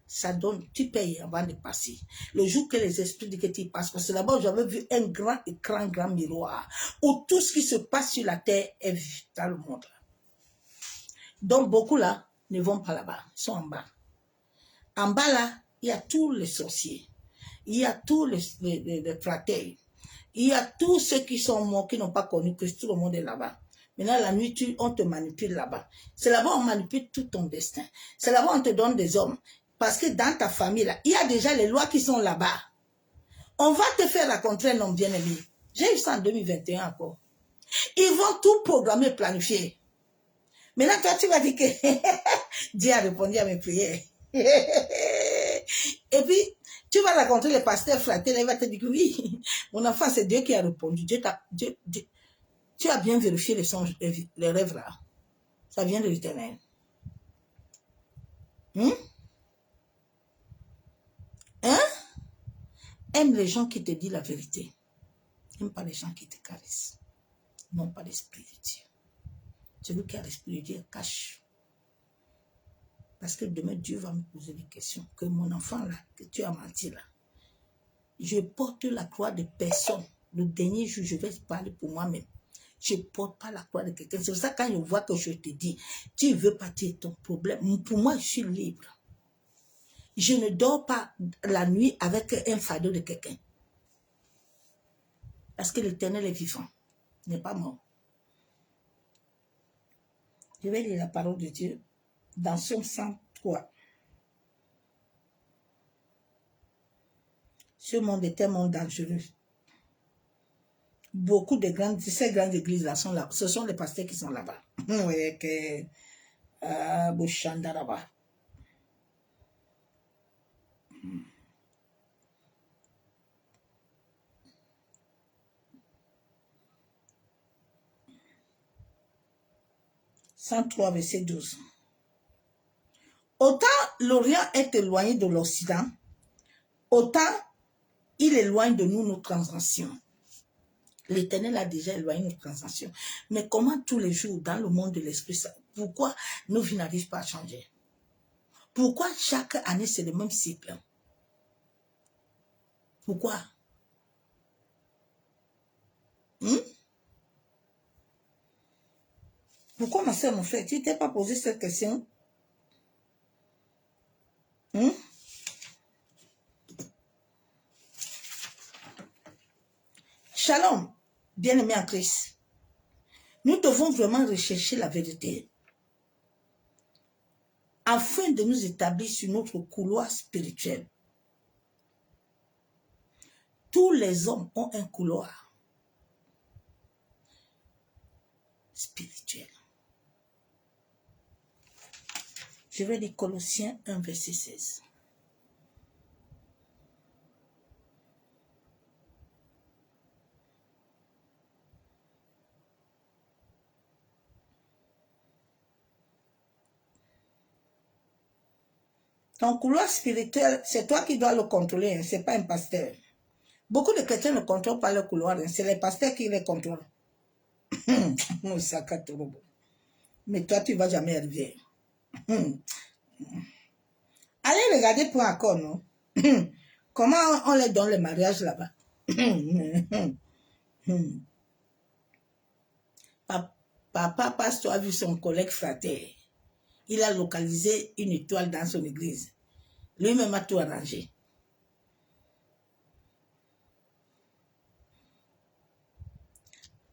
ça donne, tu payes avant de passer. Le jour que les esprits disent que tu passes, parce que là-bas, j'avais vu un grand écran, un grand miroir, où tout ce qui se passe sur la terre est vu dans le monde. Donc, beaucoup là ne vont pas là-bas, ils sont en bas. En bas là, il y a tous les sorciers, il y a tous les fraters, il y a tous ceux qui sont morts, qui n'ont pas connu Christ, tout le monde est là-bas. Maintenant, la nuit, on te manipule là-bas. C'est là-bas on manipule tout ton destin. C'est là-bas on te donne des hommes. Parce que dans ta famille, là, il y a déjà les lois qui sont là-bas. On va te faire rencontrer un homme bien-aimé. J'ai eu ça en 2021 encore. Ils vont tout programmer, planifier. Maintenant, toi, tu vas dire que Dieu a répondu à mes prières. Et puis, tu vas rencontrer le pasteur flatté, il va te dire que oui, mon enfant, c'est Dieu qui a répondu. Tu as bien vérifié les songes, les rêves là. Ça vient de l'Éternel. Aime les gens qui te disent la vérité. N'aime pas les gens qui te caressent. Non pas l'esprit de Dieu. Celui qui a l'esprit de Dieu cache. Parce que demain, Dieu va me poser des questions. Que mon enfant là, que tu as menti là. Je porte la croix de personne. Le dernier jour, je vais parler pour moi-même. Je ne porte pas la croix de quelqu'un. C'est pour ça que quand je vois que je te dis, tu veux partir ton problème. Pour moi, je suis libre. Je ne dors pas la nuit avec un fardeau de quelqu'un. Parce que l'Éternel est vivant. Il n'est pas mort. Je vais lire la parole de Dieu dans Psaume 103. Ce monde est un monde dangereux. Beaucoup de ces grandes églises là sont là. Ce sont les pasteurs qui sont là-bas. Oui, que Bouchanda là-bas. « 103, verset 12. Autant l'Orient est éloigné de l'Occident, autant il éloigne de nous nos transgressions. L'Éternel a déjà éloigné nos transgressions. Mais comment tous les jours, dans le monde de l'esprit, pourquoi nos vies n'arrivent pas à changer? Pourquoi chaque année, c'est le même cycle? Pourquoi? Pourquoi, ma soeur, mon frère, tu ne t'es pas posé cette question? Shalom, bien-aimé en Christ. Nous devons vraiment rechercher la vérité. afin de nous établir sur notre couloir spirituel. Tous les hommes ont un couloir spirituel. Je vais lire Colossiens 1, verset 16. Ton couloir spirituel, c'est toi qui dois le contrôler, hein, ce n'est pas un pasteur. Beaucoup de chrétiens ne contrôlent pas le couloir, hein, c'est les pasteurs qui les contrôlent. Mais toi, tu ne vas jamais arriver. Allez regarder pour encore, non? Comment on les donne le mariage là-bas? Papa Pasteur a vu son collègue frater. Il a localisé une étoile dans son église. Lui-même a tout arrangé.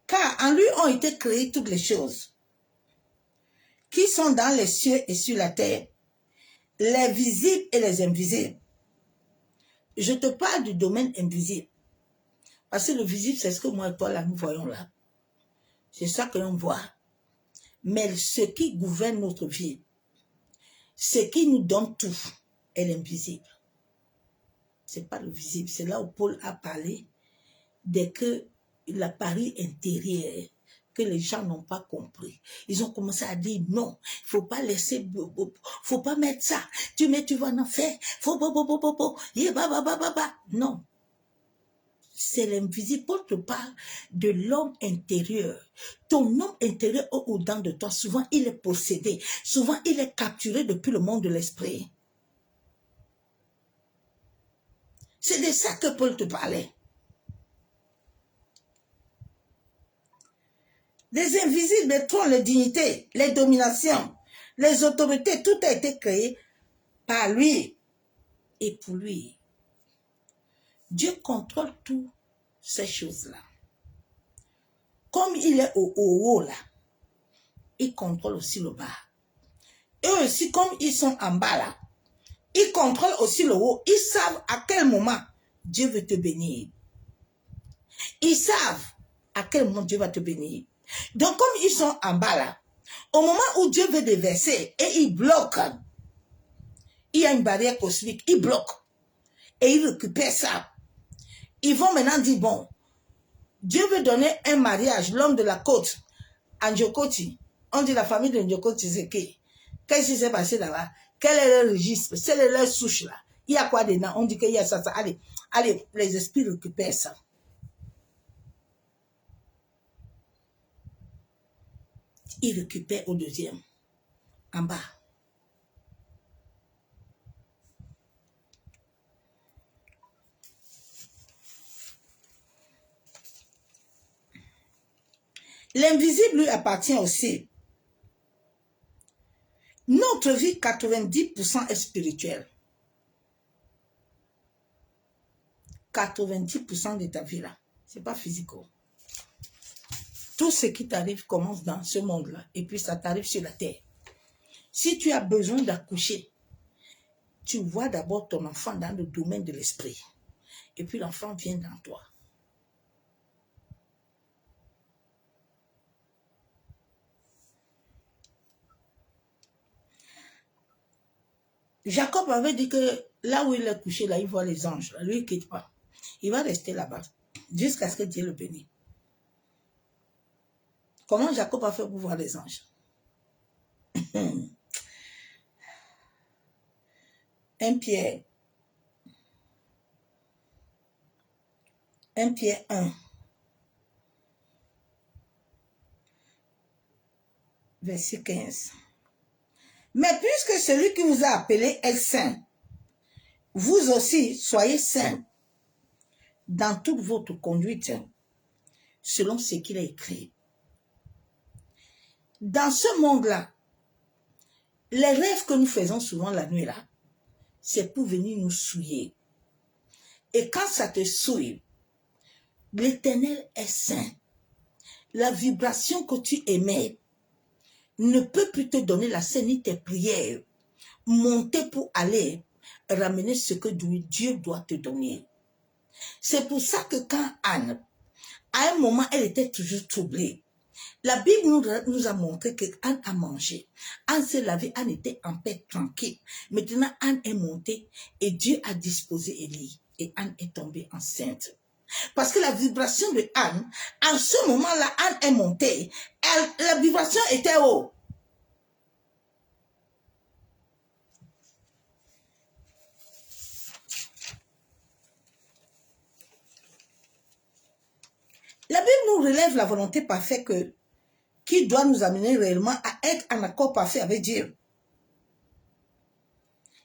Car en lui ont été créées toutes les choses qui sont dans les cieux et sur la terre, les visibles et les invisibles. Je te parle du domaine invisible. Parce que le visible, c'est ce que moi et toi, là, nous voyons là. C'est ça que l'on voit. Mais ce qui gouverne notre vie, ce qui nous donne tout, est l'invisible. Ce n'est pas le visible. C'est là où Paul a parlé dès que l'appareil intérieur que les gens n'ont pas compris. Ils ont commencé à dire non, il ne faut pas laisser, faut pas mettre ça. Tu mets, tu vas en faire. Faut non. C'est l'invisible. Paul te parle de l'homme intérieur. Ton homme intérieur au-dedans de toi, souvent il est possédé. Souvent il est capturé depuis le monde de l'esprit. C'est de ça que Paul te parlait. Les invisibles, les trônes, les dignités, les dominations, les autorités, tout a été créé par lui et pour lui. Dieu contrôle toutes ces choses-là. Comme il est au haut là, il contrôle aussi le bas. Et aussi, comme ils sont en bas là, ils contrôlent aussi le haut. Ils savent à quel moment Dieu veut te bénir. Ils savent à quel moment Dieu va te bénir. Donc, comme ils sont en bas là, au moment où Dieu veut déverser et il bloque, il y a une barrière cosmique, il bloque et il récupère ça. Ils vont maintenant dire, bon, Dieu veut donner un mariage, l'homme de la côte, à Njokoti. On dit la famille de Njokoti, c'est qui? Qu'est-ce qui s'est passé là-bas? Quel est le registre? C'est leur souche là. Il y a quoi dedans? On dit qu'il y a ça. Allez, allez, les esprits récupèrent ça. Il récupère au deuxième, en bas. L'invisible lui appartient aussi. Notre vie, 90% est spirituelle. 90% de ta vie là, c'est pas physique. Tout ce qui t'arrive commence dans ce monde-là et puis ça t'arrive sur la terre. Si tu as besoin d'accoucher, tu vois d'abord ton enfant dans le domaine de l'esprit. Et puis l'enfant vient dans toi. Jacob avait dit que là où il est couché, là, il voit les anges. Là, lui, il ne quitte pas. Il va rester là-bas jusqu'à ce que Dieu le bénisse. Comment Jacob a fait pour voir les anges? 1 Pierre 1, verset 15. Mais puisque celui qui vous a appelé est saint, vous aussi soyez saints dans toute votre conduite, selon ce qu'il a écrit. Dans ce monde-là, les rêves que nous faisons souvent la nuit là, c'est pour venir nous souiller. Et quand ça te souille, l'Éternel est saint. La vibration que tu émets ne peut plus te donner la saine ni tes prières monter pour aller ramener ce que Dieu doit te donner. C'est pour ça que quand Anne, à un moment, elle était toujours troublée. La Bible nous a montré que Anne a mangé. Anne s'est lavée, Anne était en paix, tranquille. Maintenant, Anne est montée et Dieu a disposé Élie. Et Anne est tombée enceinte. Parce que la vibration de Anne, en ce moment-là, Anne est montée. La vibration était haut. La Bible nous relève la volonté parfaite qui doit nous amener réellement à être en accord parfait avec Dieu.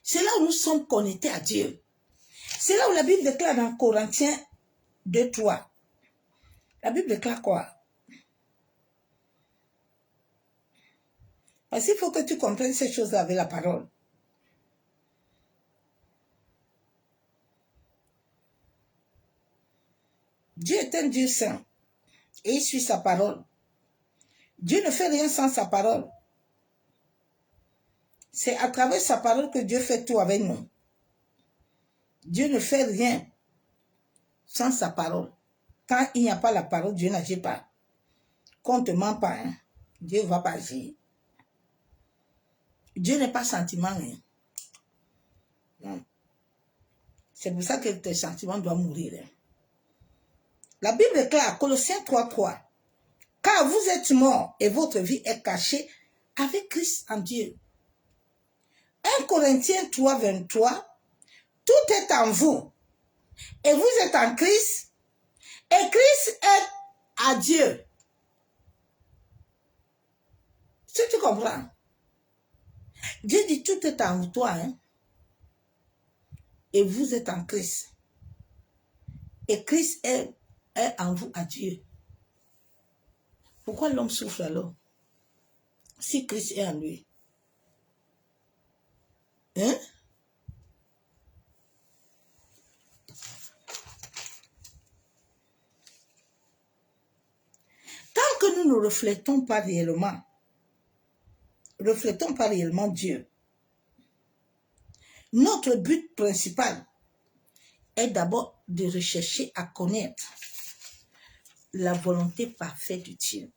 C'est là où nous sommes connectés à Dieu. C'est là où la Bible déclare dans Corinthiens 2:3. La Bible déclare quoi? Parce qu'il faut que tu comprennes ces choses-là avec la parole. Dieu est un Dieu saint et il suit sa parole. Dieu ne fait rien sans sa parole. C'est à travers sa parole que Dieu fait tout avec nous. Dieu ne fait rien sans sa parole. Quand il n'y a pas la parole, Dieu n'agit pas. Qu'on ne te ment pas, hein? Dieu ne va pas agir. Dieu n'est pas sentiment. Hein? Non. C'est pour ça que tes sentiments doivent mourir. Hein? La Bible déclare, Colossiens 3:3, car vous êtes morts et votre vie est cachée avec Christ en Dieu. 1 Corinthiens 3:23, tout est en vous et vous êtes en Christ et Christ est à Dieu. Si tu comprends, Dieu dit tout est en toi, hein? Et vous êtes en Christ. Et Christ est en vous à Dieu. Pourquoi l'homme souffre alors? Si Christ est en lui. Hein? Tant que nous ne reflétons pas réellement Dieu, notre but principal est d'abord de rechercher à connaître la volonté parfaite de Dieu.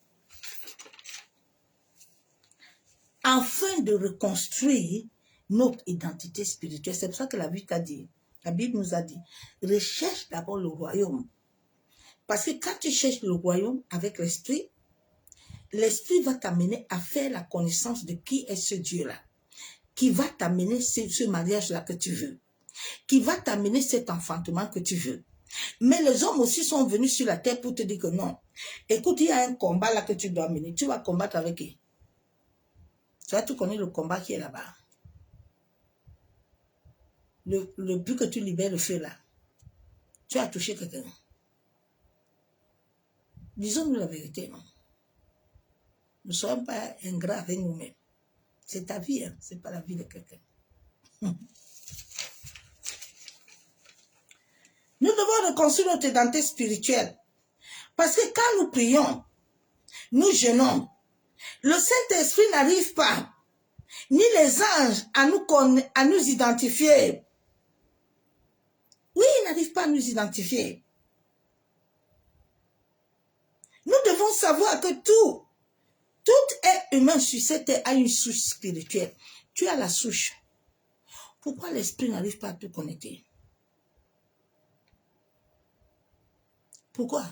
Afin de reconstruire notre identité spirituelle. C'est pour ça que la Bible nous a dit, recherche d'abord le royaume. Parce que quand tu cherches le royaume avec l'esprit va t'amener à faire la connaissance de qui est ce Dieu-là, qui va t'amener ce mariage-là que tu veux, qui va t'amener cet enfantement que tu veux. Mais les hommes aussi sont venus sur la terre pour te dire que non. Écoute, il y a un combat là que tu dois mener. Tu vas combattre avec qui? Tu vas tout connaître le combat qui est là-bas. Le but que tu libères le feu là. Tu as touché quelqu'un. Disons-nous la vérité, non? Ne soyons pas ingrats avec nous-mêmes. C'est ta vie, hein? Ce n'est pas la vie de quelqu'un. Nous devons reconstruire notre identité spirituelle. Parce que quand nous prions, nous jeûnons, le Saint-Esprit n'arrive pas, ni les anges à nous identifier. Oui, il n'arrive pas à nous identifier. Nous devons savoir que tout être humain sur cette terre a une souche spirituelle. Tu as la souche. Pourquoi l'esprit n'arrive pas à te connecter? Pourquoi?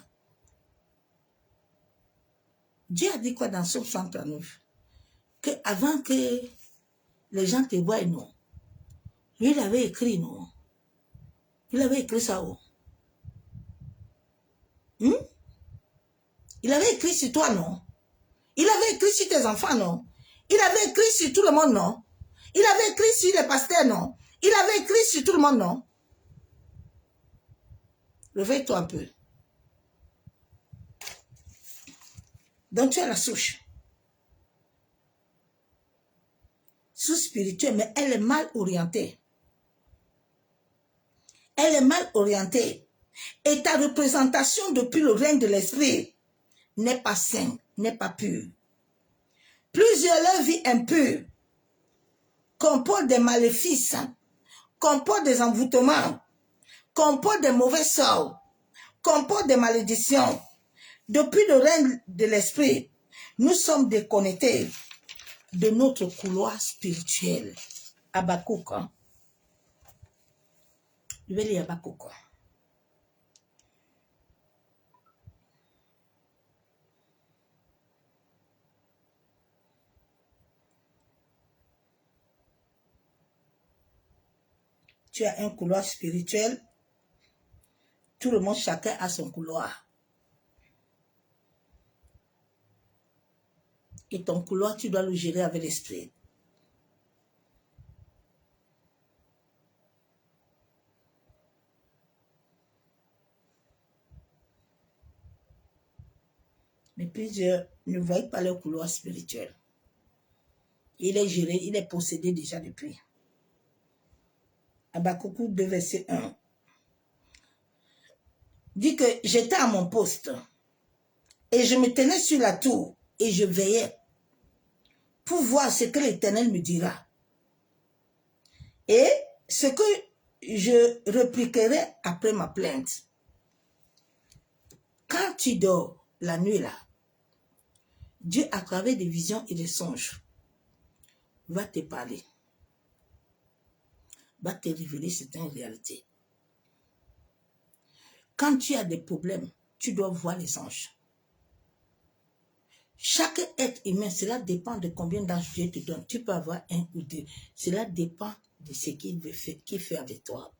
Dieu a dit quoi dans Somme 139? Que avant que les gens te voient, non. Lui, il avait écrit, non. Il avait écrit ça où? Il avait écrit sur toi, non? Il avait écrit sur tes enfants, non? Il avait écrit sur tout le monde, non? Il avait écrit sur les pasteurs, non? Il avait écrit sur tout le monde, non? Réveille-toi un peu. Donc tu as la souche. Souche spirituelle, mais elle est mal orientée. Elle est mal orientée. Et ta représentation depuis le règne de l'esprit n'est pas saine, n'est pas pure. Plusieurs leur vie impure comporte des maléfices, comporte des envoûtements, comporte des mauvais sorts, comporte des malédictions. Depuis le règne de l'esprit, nous sommes déconnectés de notre couloir spirituel. Habakkuk. Je vais lire Habakkuk. Tu as un couloir spirituel. Tout le monde, chacun a son couloir. Et ton couloir, tu dois le gérer avec l'esprit. Mais plusieurs ne voient pas leur couloir spirituel. Il est géré, il est possédé déjà depuis. Habakkuk 2, verset 1. Dit que j'étais à mon poste et je me tenais sur la tour et je veillais pour voir ce que l'Éternel me dira et ce que je répliquerai après ma plainte. Quand tu dors la nuit là, Dieu à travers des visions et des songes va te parler, va te révéler certaines réalités. Quand tu as des problèmes, tu dois voir les anges. Chaque être humain, cela dépend de combien d'anges Dieu te donne. Tu peux avoir un ou deux. Cela dépend de ce qu'il veut faire avec toi.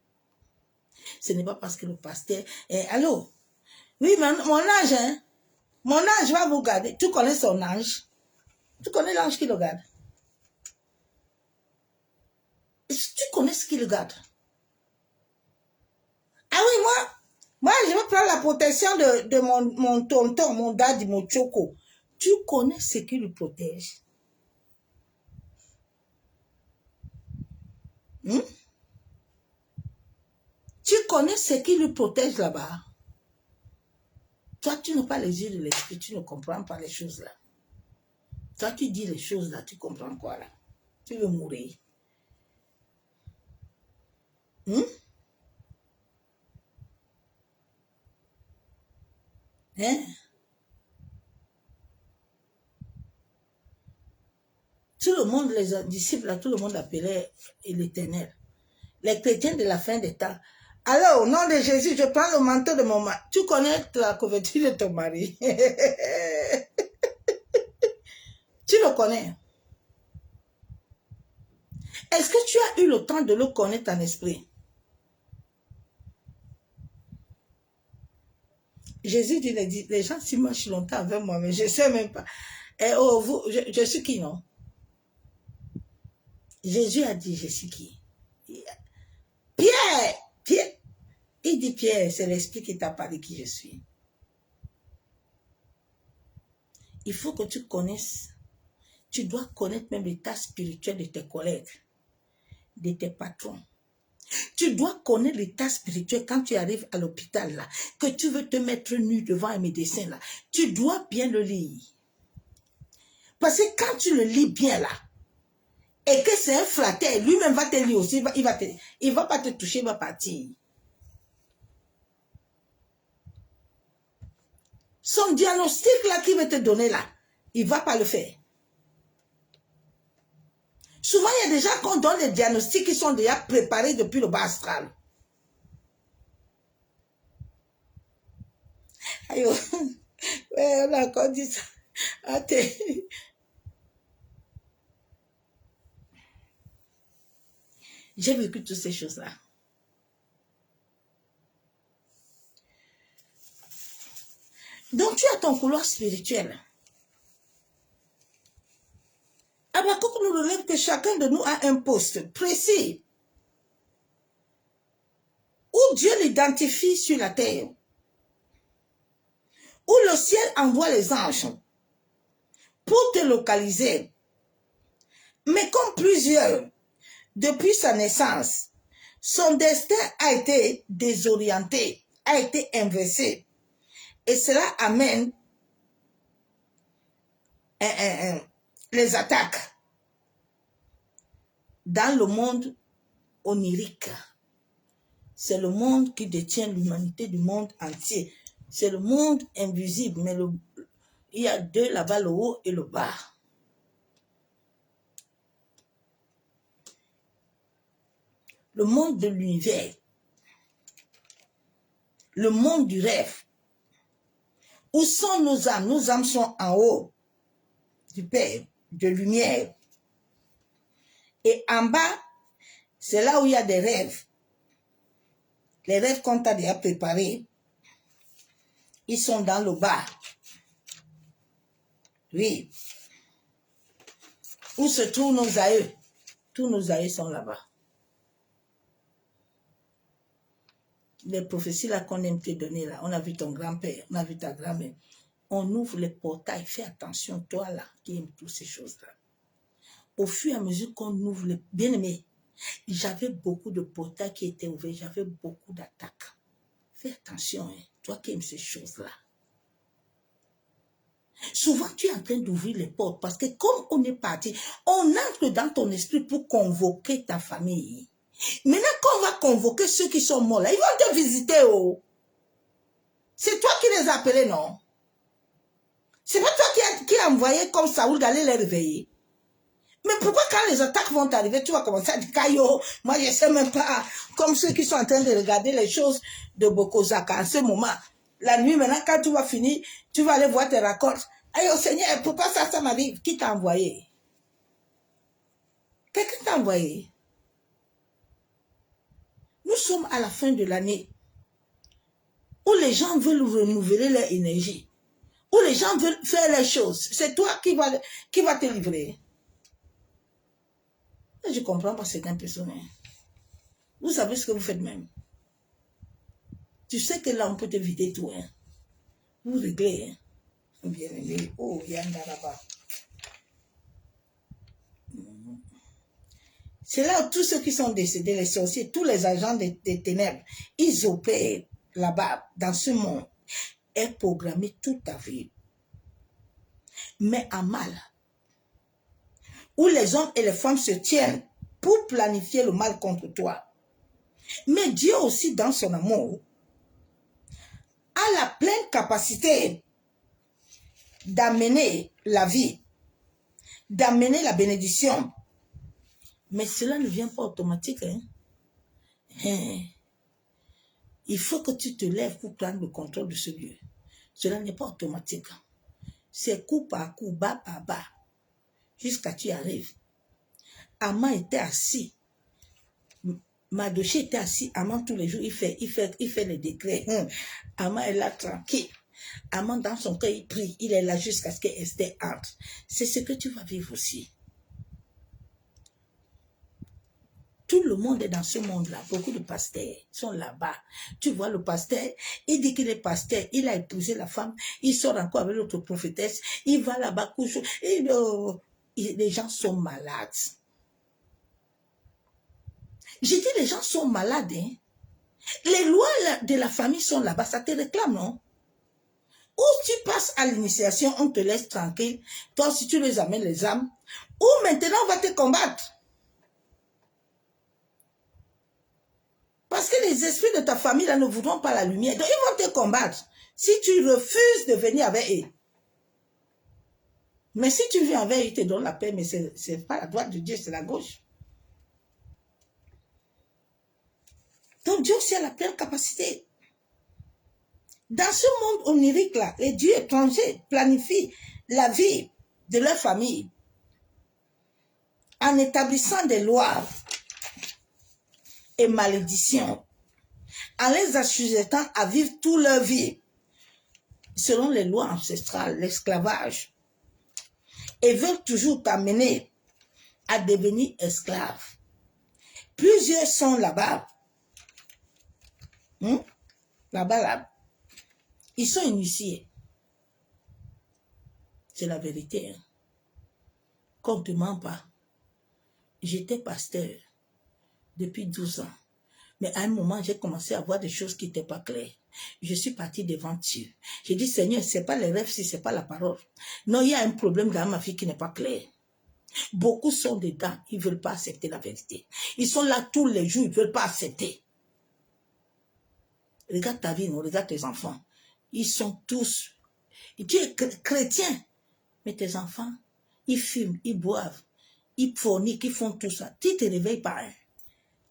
Ce n'est pas parce que le pasteur... allô? Oui, mon ange, hein? Mon ange va vous garder. Tu connais son ange? Tu connais l'ange qui le garde? Tu connais ce qui le garde? Ah oui, moi, je vais prendre la protection de mon tonton, mon daddy, mon choco. Tu connais ce qui le protège? Tu connais ce qui le protège là-bas? Toi, tu n'as pas les yeux de l'esprit, tu ne comprends pas les choses là. Toi, tu dis les choses là, tu comprends quoi là? Tu veux mourir. Hein? Tout le monde, les disciples là, tout le monde appelait l'Éternel. Les chrétiens de la fin des temps. Alors, au nom de Jésus, je prends le manteau de mon mari. Tu connais la couverture de ton mari. Tu le connais. Est-ce que tu as eu le temps de le connaître en esprit? Jésus dit, les gens s'y marchent longtemps avec moi, mais je ne sais même pas. Et oh, vous, je suis qui, non? Jésus a dit, je suis qui? Pierre, il dit Pierre, c'est l'esprit qui t'a parlé qui je suis. Il faut que tu connaisses, tu dois connaître même l'état spirituel de tes collègues, de tes patrons. Tu dois connaître l'état spirituel quand tu arrives à l'hôpital là, que tu veux te mettre nu devant un médecin là. Tu dois bien le lire. Parce que quand tu le lis bien là, et que c'est un flatteur, lui-même va te lire aussi, il va pas te toucher, il va partir. Son diagnostic là qu'il va te donner là, il ne va pas le faire. Souvent, il y a des gens qu'on donne des diagnostics qui sont déjà préparés depuis le bas astral. Aïe, ouais, on a encore dit ça. Attends. J'ai vécu toutes ces choses-là. Donc, tu as ton couloir spirituel. Habakkuk nous relève que chacun de nous a un poste précis où Dieu l'identifie sur la terre, où le ciel envoie les anges pour te localiser. Mais comme plusieurs, depuis sa naissance, son destin a été désorienté, a été inversé. Et cela amène les attaques. dans le monde onirique. C'est le monde qui détient l'humanité du monde entier. C'est le monde invisible, mais il y a deux là-bas, le haut et le bas. Le monde de l'univers. Le monde du rêve. Où sont nos âmes? Nos âmes sont en haut du Père, de lumière. Et en bas, c'est là où il y a des rêves. Les rêves qu'on t'a déjà préparés, ils sont dans le bas. Oui. Où se trouvent nos aïeux? Tous nos aïeux sont là-bas. Les prophéties là qu'on aime te donner là, on a vu ton grand-père, on a vu ta grand-mère. On ouvre les portails, fais attention, toi là, qui aime toutes ces choses-là. Au fur et à mesure qu'on ouvre les... Bien-aimés, j'avais beaucoup de portails qui étaient ouverts, j'avais beaucoup d'attaques. Fais attention, hein, toi qui aimes ces choses-là. Souvent, tu es en train d'ouvrir les portes parce que comme on est parti, on entre dans ton esprit pour convoquer ta famille. Maintenant qu'on va convoquer ceux qui sont morts là, ils vont te visiter, oh. C'est toi qui les as appelés, non? C'est pas toi qui as envoyé comme Saoul d'aller les réveiller. Mais pourquoi quand les attaques vont arriver, tu vas commencer à dire, Kayo, moi je ne sais même pas, comme ceux qui sont en train de regarder les choses de Bokozaka en ce moment. La nuit, maintenant, quand tu vas finir, tu vas aller voir tes raccords. Aïe, oh Seigneur, pourquoi ça m'arrive? Qui t'a envoyé? Quelqu'un t'a envoyé? Nous sommes à la fin de l'année où les gens veulent renouveler leur énergie, où les gens veulent faire les choses. C'est toi qui va te livrer. Je ne comprends pas certaines personnes. Vous savez ce que vous faites même. Tu sais que là, on peut te vider tout. Hein. Vous réglez. Hein. Bien aimé. Oh, il y a un là-bas. C'est là où tous ceux qui sont décédés, les sorciers, tous les agents des ténèbres, ils opèrent là-bas, dans ce monde, est programmé toute ta vie. Mais à mal, où les hommes et les femmes se tiennent pour planifier le mal contre toi. Mais Dieu aussi, dans son amour, a la pleine capacité d'amener la vie, d'amener la bénédiction. Mais cela ne vient pas automatique. Hein? Il faut que tu te lèves pour prendre le contrôle de ce lieu. Cela n'est pas automatique. C'est coup par coup, bas par bas, jusqu'à ce que tu arrives. Aman était assis. Mardoché était assis. Aman tous les jours, il fait les décrets. Aman est là tranquille. Aman dans son cœur, il prie. Il est là jusqu'à ce qu'Esther entre. C'est ce que tu vas vivre aussi. Tout le monde est dans ce monde-là. Beaucoup de pasteurs sont là-bas. Tu vois le pasteur, il dit qu'il est pasteur. Il a épousé la femme. Il sort encore avec l'autre prophétesse. Il va là-bas coucher. Les gens sont malades. J'ai dit, les gens sont malades. Hein? Les lois de la famille sont là-bas. Ça te réclame, non? Ou tu passes à l'initiation, on te laisse tranquille. Toi, si tu les amènes les âmes. Ou maintenant, on va te combattre. Parce que les esprits de ta famille là ne voudront pas la lumière. Donc, ils vont te combattre. Si tu refuses de venir avec eux. Mais si tu viens avec eux, ils te donnent la paix. Mais ce n'est pas la droite de Dieu, c'est la gauche. Donc Dieu aussi a la pleine capacité. Dans ce monde onirique là, les dieux étrangers planifient la vie de leur famille en établissant des lois et malédictions, en les assujettant à vivre toute leur vie selon les lois ancestrales, l'esclavage, et veulent toujours t'amener à devenir esclave. Plusieurs sont là-bas. Là-bas, là. Ils sont initiés. C'est la vérité. Hein. Qu'on ne te ment pas. J'étais pasteur depuis 12 ans. Mais à un moment, j'ai commencé à voir des choses qui n'étaient pas claires. Je suis partie devant Dieu. J'ai dit, Seigneur, ce n'est pas les rêves, si ce n'est pas la parole. Non, il y a un problème dans ma vie qui n'est pas clair. Beaucoup sont dedans, ils ne veulent pas accepter la vérité. Ils sont là tous les jours, ils ne veulent pas accepter. Regarde ta vie, non, regarde tes enfants. Ils sont tous... Tu es chrétien, mais tes enfants, ils fument, ils boivent, ils forniquent, ils font tout ça. Tu ne te réveilles pas. Hein.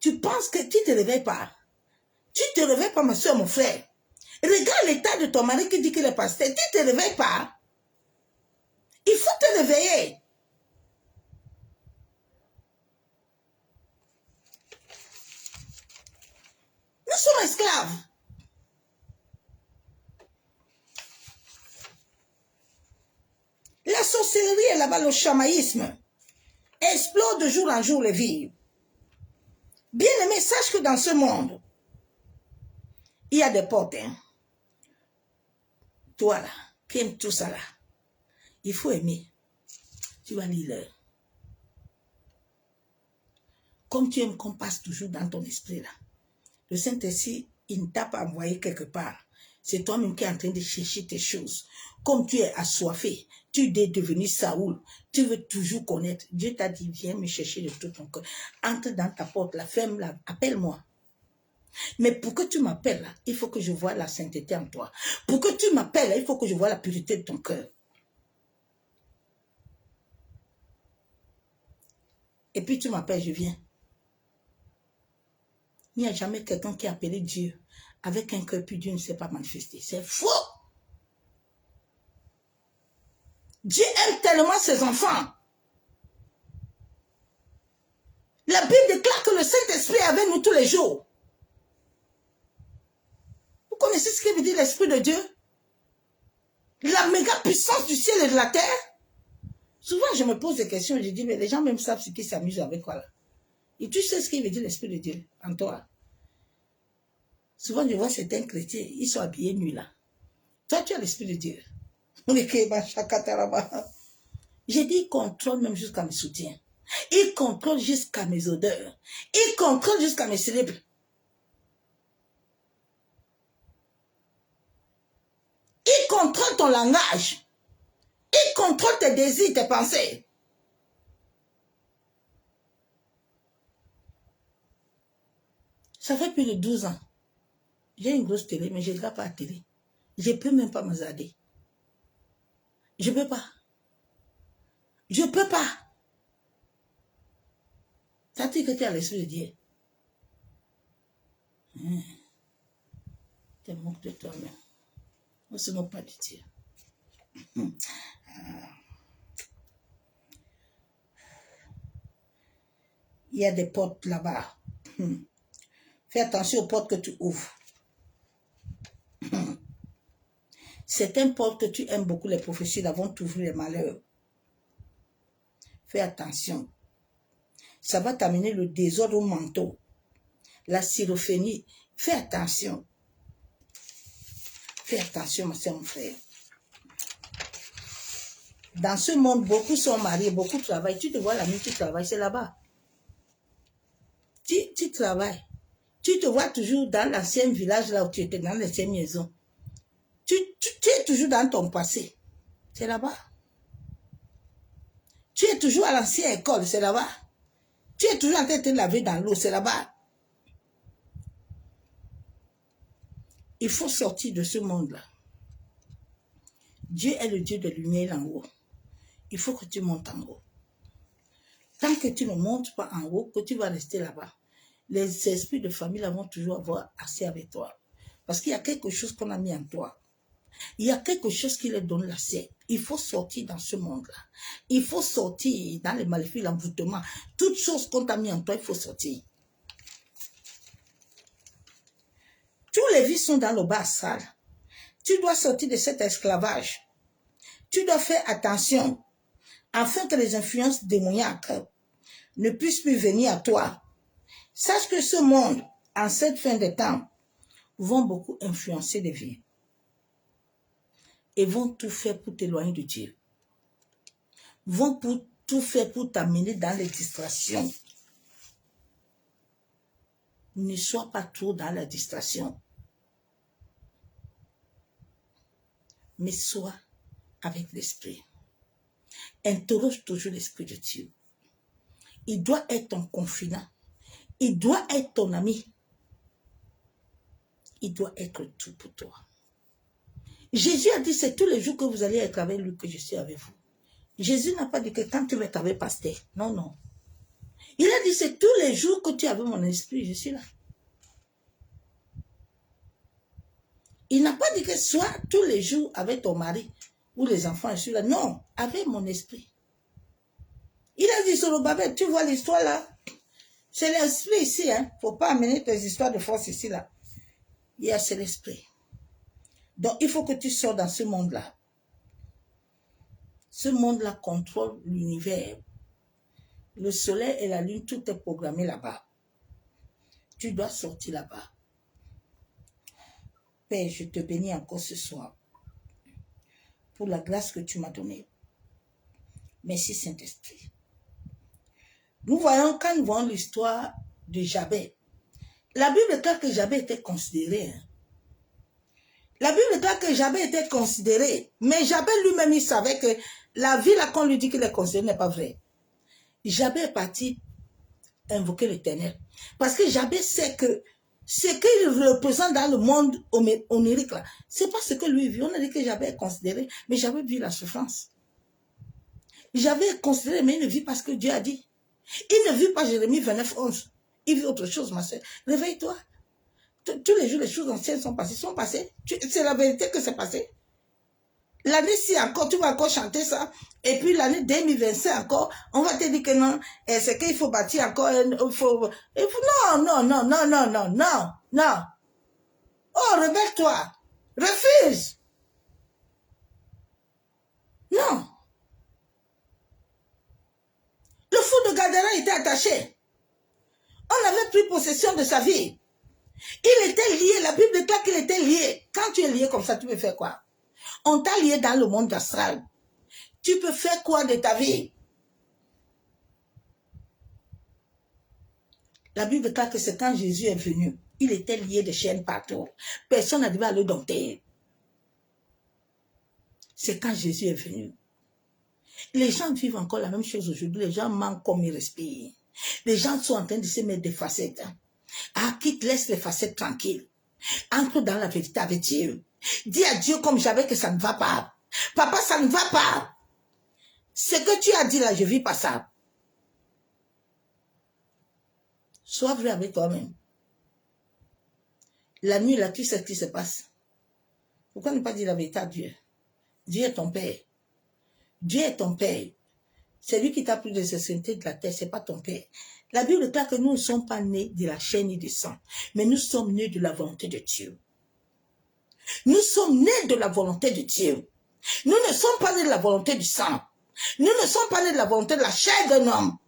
Tu penses que tu ne te réveilles pas. Tu ne te réveilles pas, ma soeur, mon frère. Regarde l'état de ton mari qui dit qu'il est pasteur. Tu ne te réveilles pas. Il faut te réveiller. Nous sommes esclaves. La sorcellerie et là-bas, le chamaïsme explose de jour en jour les vies. Bien-aimé, sache que dans ce monde, il y a des portes. Hein. Toi là, qui aimes tout ça là, il faut aimer. Tu vas lire l'heure. Comme tu aimes qu'on passe toujours dans ton esprit là. Le Saint-Esprit, il ne t'a pas envoyé quelque part. C'est toi-même qui es en train de chercher tes choses. Comme tu es assoiffé, tu es devenu Saoul. Tu veux toujours connaître. Dieu t'a dit, viens me chercher de tout ton cœur. Entre dans ta porte, la ferme-la, appelle-moi. Mais pour que tu m'appelles là, il faut que je voie la sainteté en toi. Pour que tu m'appelles là, il faut que je voie la pureté de ton cœur. Et puis tu m'appelles, je viens. Il n'y a jamais quelqu'un qui a appelé Dieu avec un cœur puis Dieu ne s'est pas manifesté. C'est faux. Dieu aime tellement ses enfants. La Bible déclare que le Saint-Esprit est avec nous tous les jours. Vous connaissez ce que veut dire l'Esprit de Dieu? La méga puissance du ciel et de la terre. Souvent, je me pose des questions et je dis, mais les gens même savent ce qu'ils s'amusent avec quoi là. Et tu sais ce qu'il veut dire l'Esprit de Dieu en toi. Souvent, je vois certains chrétiens, ils sont habillés nus là. Toi, tu as l'Esprit de Dieu. J'ai dit, il contrôle même jusqu'à mes soutiens. Il contrôle jusqu'à mes odeurs. Il contrôle jusqu'à mes célèbres. Il contrôle ton langage. Il contrôle tes désirs, tes pensées. Ça fait plus de 12 ans. J'ai une grosse télé, mais je ne regarde pas la télé. Je ne peux même pas me zarder. Je ne peux pas. Je ne peux pas. Ça dit que tu as l'Esprit de Dieu. Tu te moques de toi-même. On ne se moque pas de Dieu. Il y a des portes là-bas. Fais attention aux portes que tu ouvres. Certaines portes que tu aimes beaucoup, les prophéties, là, vont t'ouvrir les malheurs. Fais attention. Ça va t'amener le désordre au manteau. La syrophénie. Fais attention. Fais attention, ma soeur, mon frère. Dans ce monde, beaucoup sont mariés, beaucoup travaillent. Tu te vois la nuit, tu travailles, c'est là-bas. Tu travailles. Tu te vois toujours dans l'ancien village, là où tu étais, dans l'ancienne maison. Tu es toujours dans ton passé. C'est là-bas. Tu es toujours à l'ancienne école, c'est là-bas. Tu es toujours en train de te laver dans l'eau, c'est là-bas. Il faut sortir de ce monde-là. Dieu est le Dieu de lumière en haut. Il faut que tu montes en haut. Tant que tu ne montes pas en haut, que tu vas rester là-bas. Les esprits de famille là, vont toujours avoir assez avec toi. Parce qu'il y a quelque chose qu'on a mis en toi. Il y a quelque chose qui leur donne l'assiette. Il faut sortir dans ce monde-là. Il faut sortir dans les maléfices, l'envoûtement. Toutes choses qu'on t'a mis en toi, il faut sortir. Tous les vies sont dans le bas sale. Tu dois sortir de cet esclavage. Tu dois faire attention afin que les influences démoniaques ne puissent plus venir à toi. Sache que ce monde, en cette fin de temps, vont beaucoup influencer les vies. Et vont tout faire pour t'éloigner de Dieu. Vont tout faire pour t'amener dans les distractions. Ne sois pas trop dans la distraction. Mais sois avec l'esprit. interroge toujours l'Esprit de Dieu. Il doit être ton confident. Il doit être ton ami. Il doit être tout pour toi. Jésus a dit, c'est tous les jours que vous allez être avec lui que je suis avec vous. Jésus n'a pas dit que quand tu vas être avec pasteur. Non, non. Il a dit, c'est tous les jours que tu es avec mon esprit, je suis là. Il n'a pas dit que soit tous les jours avec ton mari ou les enfants, je suis là. Non, avec mon esprit. Il a dit, Zorobabel, tu vois l'histoire là? C'est l'esprit ici, hein. Il ne faut pas amener tes histoires de force ici, là. C'est l'esprit. Donc, il faut que tu sors dans ce monde-là. Ce monde-là contrôle l'univers. Le soleil et la lune, tout est programmé là-bas. Tu dois sortir là-bas. Père, je te bénis encore ce soir pour la grâce que tu m'as donnée. Merci Saint-Esprit. Nous voyons, quand nous voyons l'histoire de Jabez, la Bible déclare que Jabez était considéré. Hein. La Bible déclare que Jabez était considéré, mais Jabez lui-même, il savait que la vie là qu'on lui dit qu'il est considéré n'est pas vrai. Jabez est parti invoquer l'Éternel. Parce que Jabez sait que ce qu'il représente dans le monde onirique, ce n'est pas ce que lui vit. On a dit que Jabez est considéré, mais Jabez vit la souffrance. Jabez est considéré, mais il ne vit pas ce que Dieu a dit. Il ne vit pas Jérémie 29, 11. Il vit autre chose, ma soeur. Réveille-toi. Tous les jours, les choses anciennes sont passées. C'est la vérité que c'est passé. L'année-ci encore, tu vas encore chanter ça. Et puis l'année 2025 encore, on va te dire que non, c'est qu'il faut bâtir encore. Non. Oh, rebelle-toi. Refuse. Non. Le fou de Gadara était attaché. On avait pris possession de sa vie. Il était lié. La Bible déclare qu'il était lié. Quand tu es lié comme ça, tu peux faire quoi? On t'a lié dans le monde astral. Tu peux faire quoi de ta vie? La Bible déclare que c'est quand Jésus est venu. Il était lié de chaînes partout. Personne n'arrivait à le dompter. C'est quand Jésus est venu. Les gens vivent encore la même chose aujourd'hui. Les gens manquent comme ils respirent. Les gens sont en train de se mettre des facettes. Ah, quitte, laisse les facettes tranquilles. Entre dans la vérité avec Dieu. Dis à Dieu comme j'avais que ça ne va pas. Papa, ça ne va pas. Ce que tu as dit là, je ne vis pas ça. Sois vrai avec toi-même. La nuit, là, tu sais ce qui se passe. Pourquoi ne pas dire la vérité à Dieu? Dieu est ton Père. Dieu est ton Père. C'est lui qui t'a pris des extrémités de la terre, ce n'est pas ton Père. La Bible déclare que nous ne sommes pas nés de la chair ni du sang, mais nous sommes nés de la volonté de Dieu. Nous sommes nés de la volonté de Dieu. Nous ne sommes pas nés de la volonté du sang. Nous ne sommes pas nés de la volonté de la chair d'un homme,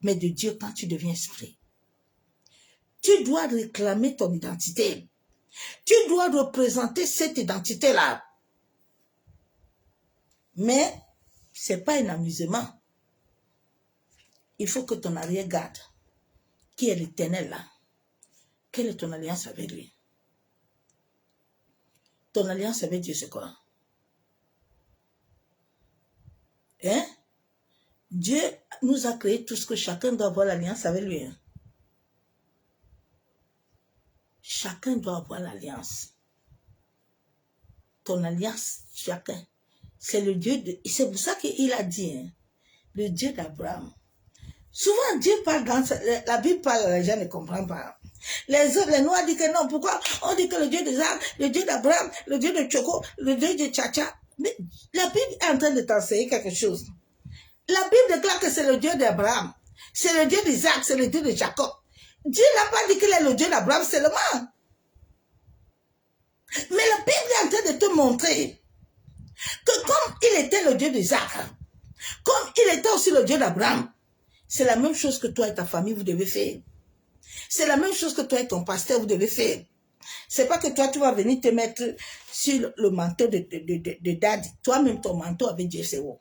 mais de Dieu quand tu deviens esprit. Tu dois réclamer ton identité. Tu dois représenter cette identité-là. Mais ce n'est pas un amusement. Il faut que ton arrière-garde, qui est l'Éternel là, quelle est ton alliance avec lui? Ton alliance avec Dieu, c'est quoi? Hein? Dieu nous a créé tout ce que chacun doit avoir l'alliance avec lui. Hein? Chacun doit avoir l'alliance. Ton alliance, chacun. C'est le Dieu de... C'est pour ça qu'il a dit, hein, le Dieu d'Abraham. Souvent, Dieu parle dans... La Bible parle, les gens ne comprennent pas. Les autres, les Noirs disent que non. Pourquoi? On dit que le Dieu d'Isaac, le Dieu d'Abraham, le Dieu de Choco, le Dieu de Tchacha. Mais la Bible est en train de t'enseigner quelque chose. La Bible déclare que c'est le Dieu d'Abraham. C'est le Dieu d'Isaac, c'est le Dieu de Jacob. Dieu n'a pas dit qu'il est le Dieu d'Abraham seulement. Mais la Bible est en train de te montrer que comme il était le Dieu d'Isaac, comme il était aussi le Dieu d'Abraham, c'est la même chose que toi et ta famille, vous devez faire. C'est la même chose que toi et ton pasteur, vous devez faire. C'est pas que toi, tu vas venir te mettre sur le manteau de Dad. Toi-même, ton manteau avec Dieu, c'est où?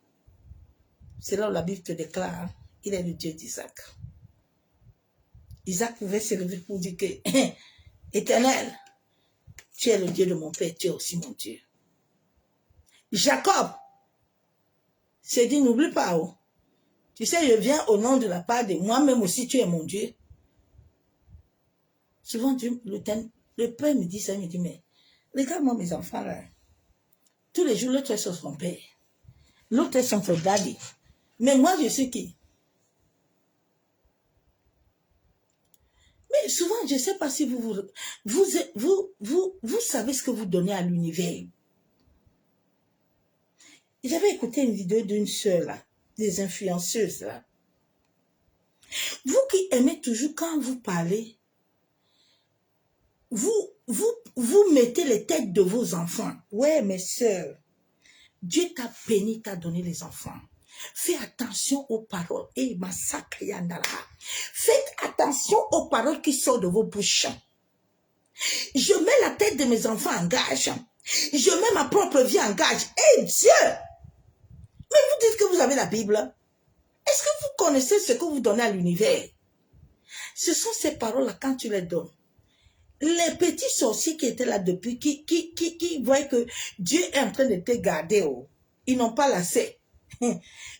C'est là où la Bible te déclare, il est le Dieu d'Isaac. Isaac pouvait se lever pour dire que, Éternel, tu es le Dieu de mon père, tu es aussi mon Dieu. Jacob, C'est dit, n'oublie pas, oh. Tu sais, je viens au nom de la part de moi-même aussi, tu es mon Dieu. Souvent, le père me dit ça, il me dit, mais regarde-moi mes enfants là. Tous les jours, l'autre est sur son père. L'autre est sur son daddy. Mais moi, je suis qui? Mais souvent, je ne sais pas si vous savez ce que vous donnez à l'univers. J'avais écouté une vidéo d'une sœur là, des influenceuses là. Vous qui aimez toujours quand vous parlez, vous mettez les têtes de vos enfants. Ouais, mes sœurs, Dieu t'a béni, t'a donné les enfants. Fais attention aux paroles. Et faites attention aux paroles qui sortent de vos bouches. Je mets la tête de mes enfants en gage. Je mets ma propre vie en gage. Et Dieu! Mais vous dites que vous avez la Bible. Est-ce que vous connaissez ce que vous donnez à l'univers? Ce sont ces paroles-là quand tu les donnes. Les petits sorciers qui étaient là depuis, qui voient que Dieu est en train de te garder, oh, ils n'ont pas lassé.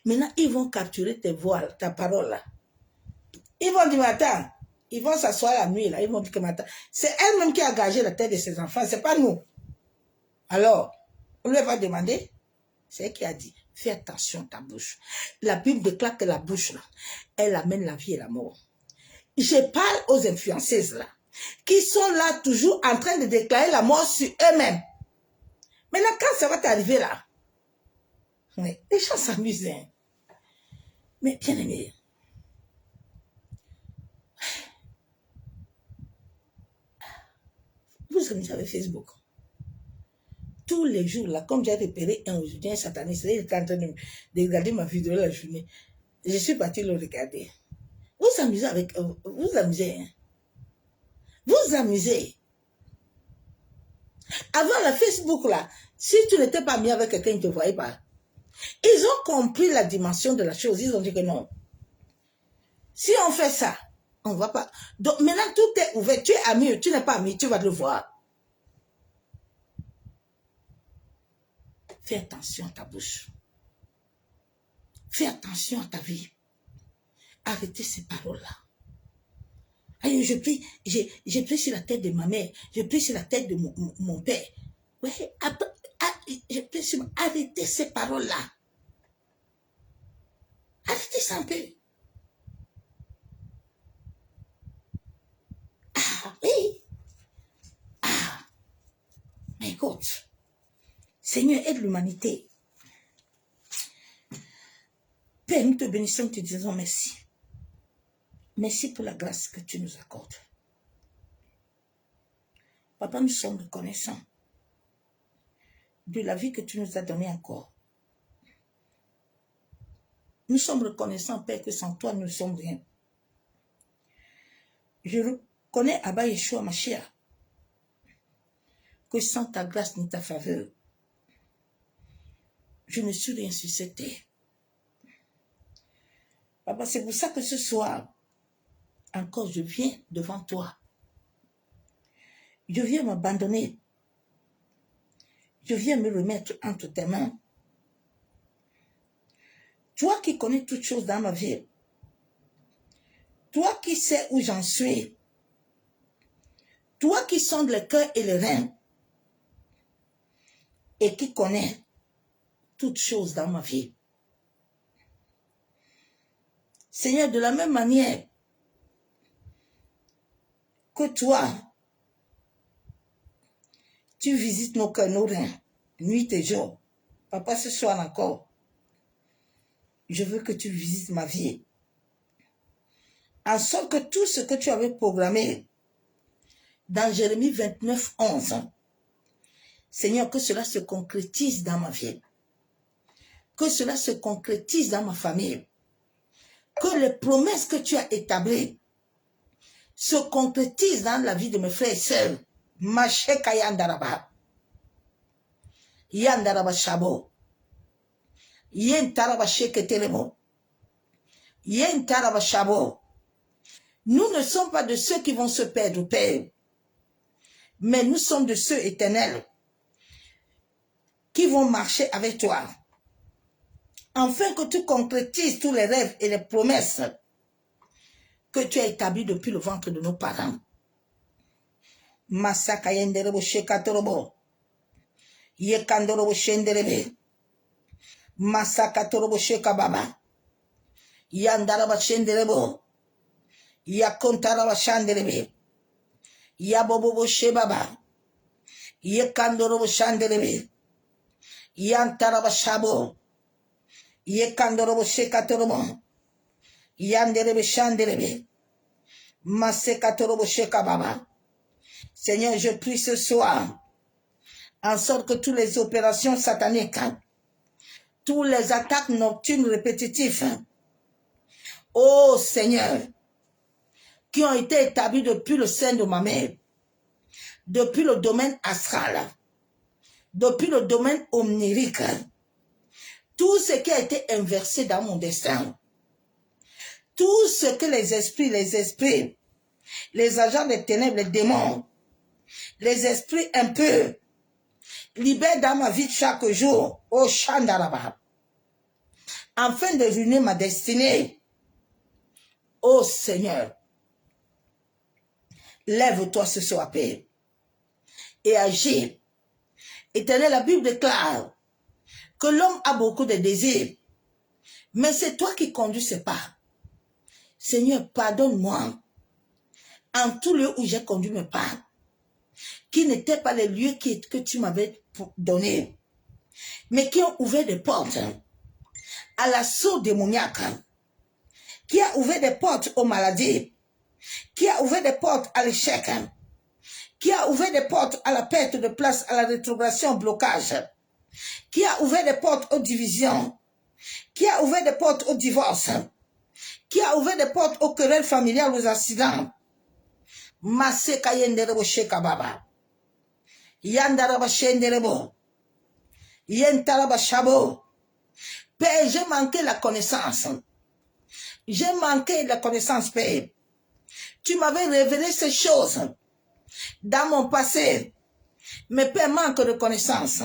Maintenant, ils vont capturer tes voix, ta parole là. Ils vont dire, matin, ils vont s'asseoir la nuit là, ils vont dire que matin, c'est elle-même qui a gagé la tête de ses enfants, c'est pas nous. Alors, on lui va demander, c'est elle qui a dit, fais attention à ta bouche. La Bible déclare que la bouche là, elle amène la vie et la mort. Je parle aux influenceuses là, qui sont là toujours en train de déclarer la mort sur eux-mêmes. Maintenant, quand ça va t'arriver là, oui, les gens s'amusent. Hein. Mais bien aimé, vous amusez avec Facebook. Tous les jours, là, comme j'ai repéré un aujourd'hui, un sataniste, il était en train de regarder ma vidéo la journée. Je suis partie le regarder. Vous amusez avec... vous amusez, hein. Vous amusez. Avant la Facebook, là, si tu n'étais pas mis avec quelqu'un, ils ne te voyaient pas. Ils ont compris la dimension de la chose. Ils ont dit que non. Si on fait ça, on ne va pas. Donc maintenant, tout est ouvert. Tu es ami, tu n'es pas ami, tu vas le voir. Fais attention à ta bouche. Fais attention à ta vie. Arrêtez ces paroles-là. Allez, je prie sur la tête de ma mère. Je prie sur la tête de mon père. Ouais, je prie sur... Arrêtez ces paroles-là. Arrêtez ça un peu. Ah, oui. Ah, mais écoute, Seigneur, aide l'humanité. Père, nous te bénissons, nous te disons merci. Merci pour la grâce que tu nous accordes. Papa, nous sommes reconnaissants de la vie que tu nous as donnée encore. Nous sommes reconnaissants, Père, que sans toi, nous ne sommes rien. Je reconnais, Abba Yeshua Mashiach, que sans ta grâce ni ta faveur, je ne suis rien sur cette terre. Papa, c'est pour ça que ce soir, encore je viens devant toi. Je viens m'abandonner. Je viens me remettre entre tes mains. Toi qui connais toutes choses dans ma vie. Toi qui sais où j'en suis. Toi qui sondes le cœur et les reins. Et qui connais toutes choses dans ma vie. Seigneur, de la même manière que toi, tu visites nos cœurs, nos reins, nuit et jour. Papa, ce soir encore, je veux que tu visites ma vie. En sorte que tout ce que tu avais programmé dans Jérémie 29, 11, Seigneur, que cela se concrétise dans ma vie. Que cela se concrétise dans ma famille. Que les promesses que tu as établies se concrétisent dans la vie de mes frères et sœurs. Macheka yandaraba. Yandaraba shabo. Yentaraba sheketelemo. Yentaraba shabo. Nous ne sommes pas de ceux qui vont se perdre, Père. Mais nous sommes de ceux éternels qui vont marcher avec toi. afin que tu concrétises tous les rêves et les promesses que tu as établis depuis le ventre de nos parents. Masaka yenderebo shekatorobo. Yekandorobo shenderebe. Masaka torobo shekababa. Yandaraba shenderebo. Yakontaraba shanderebe. Yabobobo shebaba. Yekandorobo shanderebe. Yantaraba shabo. Yekandorobo shekatorobo. Yanderebe shanderebe. Masekatorobo shekababa. Seigneur, je prie ce soir, en sorte que toutes les opérations sataniques, toutes les attaques nocturnes répétitives, oh Seigneur, qui ont été établies depuis le sein de ma mère, depuis le domaine astral, depuis le domaine omnirique, tout ce qui a été inversé dans mon destin, tout ce que les esprits, les agents des ténèbres, les démons, les esprits impurs, libèrent dans ma vie chaque jour, au Chandaraba, afin de ruiner ma destinée. Ô Seigneur, lève-toi ce soir, Père, et agis. Éternel, la Bible déclare que l'homme a beaucoup de désirs, mais c'est toi qui conduis ses pas. Seigneur, pardonne-moi en tout lieu où j'ai conduit mes pas, qui n'étaient pas les lieux que tu m'avais donnés, mais qui ont ouvert des portes à l'assaut démoniaque, qui a ouvert des portes aux maladies, qui a ouvert des portes à l'échec, qui a ouvert des portes à la perte de place, à la rétrogradation, au blocage, qui a ouvert des portes aux divisions, qui a ouvert des portes au divorce, qui a ouvert des portes aux querelles familiales, aux accidents. Maseka yenderebo shekababa. Yandaraba shenderebo. Yentaraba shabo. Père, j'ai manqué la connaissance. J'ai manqué la connaissance, Père. Tu m'avais révélé ces choses dans mon passé. Mais Père, manque de connaissance.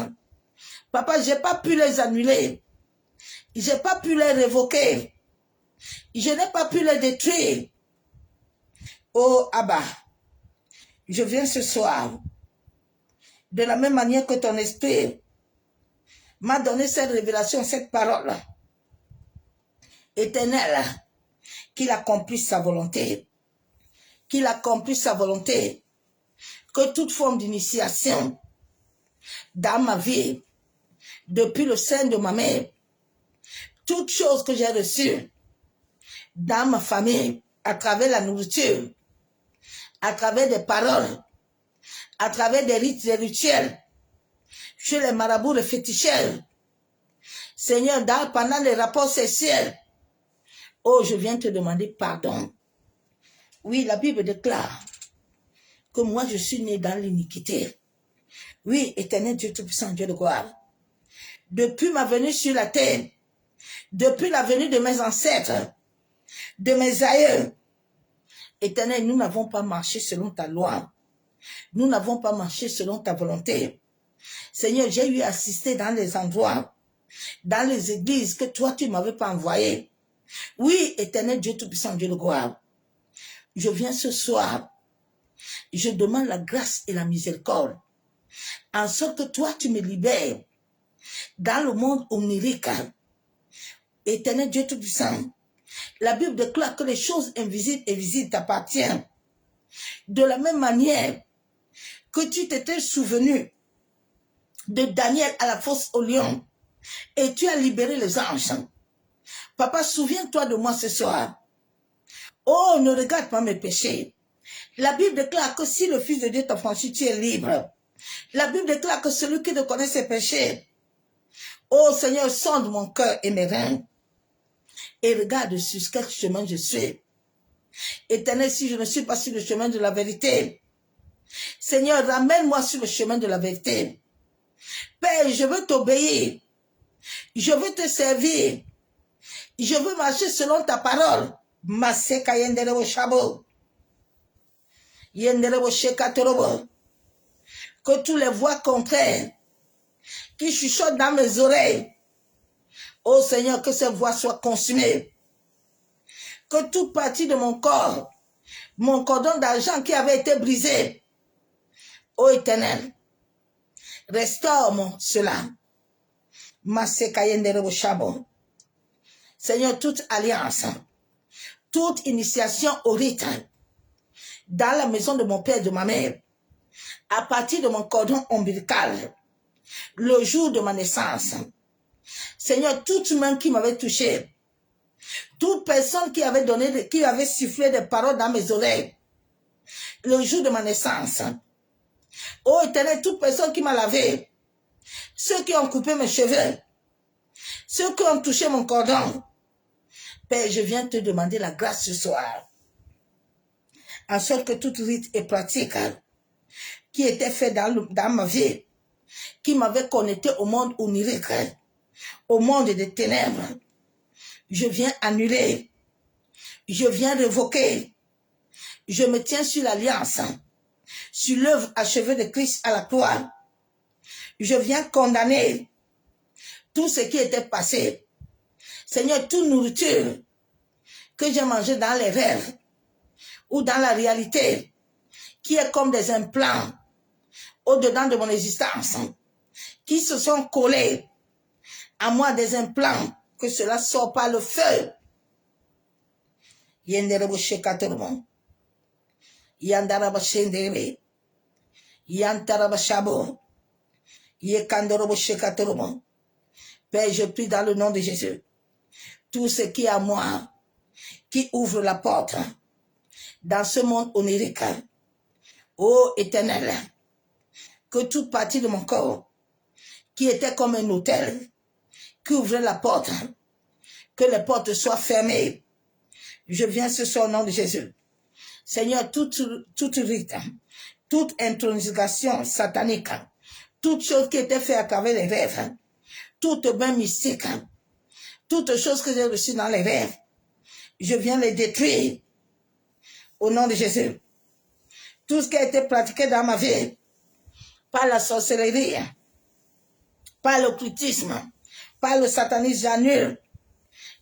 Papa, j'ai pas pu les annuler. J'ai pas pu les révoquer. Je n'ai pas pu les détruire. Oh Abba, je viens ce soir, de la même manière que ton esprit m'a donné cette révélation, cette parole. Éternel, qu'il accomplisse sa volonté. Qu'il accomplisse sa volonté. Que toute forme d'initiation dans ma vie, depuis le sein de ma mère, toute chose que j'ai reçue dans ma famille, à travers la nourriture, à travers des paroles, à travers des rites, des rituels, chez les marabouts, les féticheurs. Seigneur, pendant les rapports sexuels, oh, je viens te demander pardon. Oui, la Bible déclare que moi, je suis né dans l'iniquité. Oui, éternel Dieu Tout-Puissant, Dieu de gloire. Depuis ma venue sur la terre, depuis la venue de mes ancêtres, de mes aïeux, Éternel, nous n'avons pas marché selon ta loi. Nous n'avons pas marché selon ta volonté. Seigneur, j'ai eu assisté dans les endroits, dans les églises que toi, tu ne m'avais pas envoyé. Oui, Éternel Dieu Tout-Puissant, Dieu de gloire. Je viens ce soir. Je demande la grâce et la miséricorde. En sorte que toi, tu me libères dans le monde onirique. Éternel Dieu Tout-Puissant. La Bible déclare que les choses invisibles et visibles t'appartiennent. De la même manière que tu t'étais souvenu de Daniel à la fosse au lion et tu as libéré les anges. Papa, souviens-toi de moi ce soir. Oh, ne regarde pas mes péchés. La Bible déclare que si le Fils de Dieu t'a franchi, tu es libre. La Bible déclare que celui qui ne connaît ses péchés, oh Seigneur, sonde mon cœur et mes reins. Et regarde sur quel chemin je suis. Éternel, si je ne suis pas sur le chemin de la vérité, Seigneur, ramène-moi sur le chemin de la vérité. Père, je veux t'obéir. Je veux te servir. Je veux marcher selon ta parole. Maseka yenderebo shabo. Yenderebo shekatorobo. Que tous les voix contraires qui chuchotent dans mes oreilles, Oh Seigneur, que cette voie soit consumée. Que toute partie de mon corps, mon cordon d'argent qui avait été brisé, ô Éternel, restaure-moi cela. Seigneur, toute alliance, toute initiation au rite dans la maison de mon père et de ma mère, à partir de mon cordon ombilical, le jour de ma naissance. Seigneur, toute main qui m'avait touché, toute personne qui avait sifflé des paroles dans mes oreilles, le jour de ma naissance. Oh Éternel, toute personne qui m'a lavé, ceux qui ont coupé mes cheveux, ceux qui ont touché mon cordon, Père, je viens te demander la grâce ce soir, en sorte que toute rite et pratique qui était fait dans ma vie, qui m'avait connecté au monde onirique, au monde des ténèbres, je viens annuler, je viens révoquer, je me tiens sur l'alliance, sur l'œuvre achevée de Christ à la croix. Je viens condamner tout ce qui était passé. Seigneur, toute nourriture que j'ai mangée dans les rêves ou dans la réalité, qui est comme des implants au-dedans de mon existence, qui se sont collés à moi, des implants, que cela sort par le feu. Yenderebo shekatormo, yandaraba shendere, yantaraba shabo, yekandorobo shekatormo. Père, je prie dans le nom de Jésus, tout ce qui est à moi, qui ouvre la porte dans ce monde onirique, ô Éternel, que toute partie de mon corps, qui était comme un hôtel, qui ouvrait la porte, que les portes soient fermées. Je viens ce soir au nom de Jésus. Seigneur, toute rite, toute intronisation satanique, toute chose qui était faite à travers les rêves, toute bain mystique, toute chose que j'ai reçue dans les rêves, je viens les détruire au nom de Jésus. Tout ce qui a été pratiqué dans ma vie, par la sorcellerie, par l'occultisme, par le satanisme, j'annule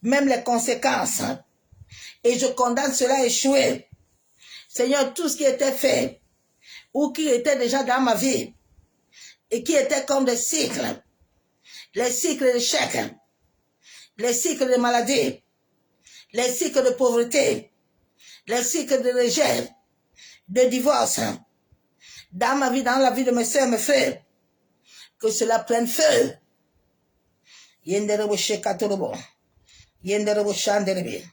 même les conséquences et je condamne cela à échouer. Seigneur, tout ce qui était fait ou qui était déjà dans ma vie et qui était comme des cycles, les cycles d'échec, les cycles de maladie, les cycles de pauvreté, les cycles de rejet, de divorce, dans ma vie, dans la vie de mes soeurs et mes frères, que cela prenne feu. Yenderebo shekatorobo, yenderebo shanderebe.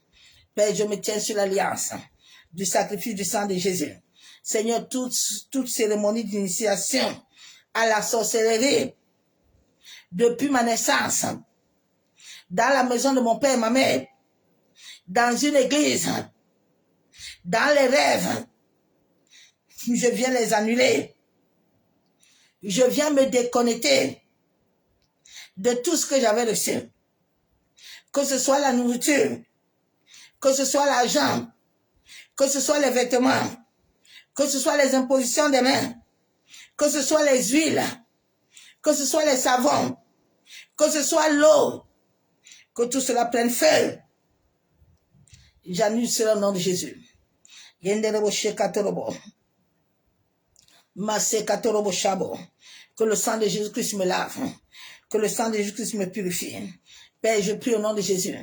Père, je me tiens sur l'alliance du sacrifice du sang de Jésus. Seigneur, toute cérémonie d'initiation à la sorcellerie, depuis ma naissance, dans la maison de mon père et ma mère, dans une église, dans les rêves, je viens les annuler. Je viens me déconnecter de tout ce que j'avais reçu. Que ce soit la nourriture, que ce soit l'argent, que ce soit les vêtements, que ce soit les impositions des mains, que ce soit les huiles, que ce soit les savons, que ce soit l'eau, que tout cela prenne feu. J'annule cela au nom de Jésus. Yenderebo shekatorobo. Masekatorobo shabo. Que le sang de Jésus-Christ me lave. Que le sang de Jésus-Christ me purifie. Père, je prie au nom de Jésus.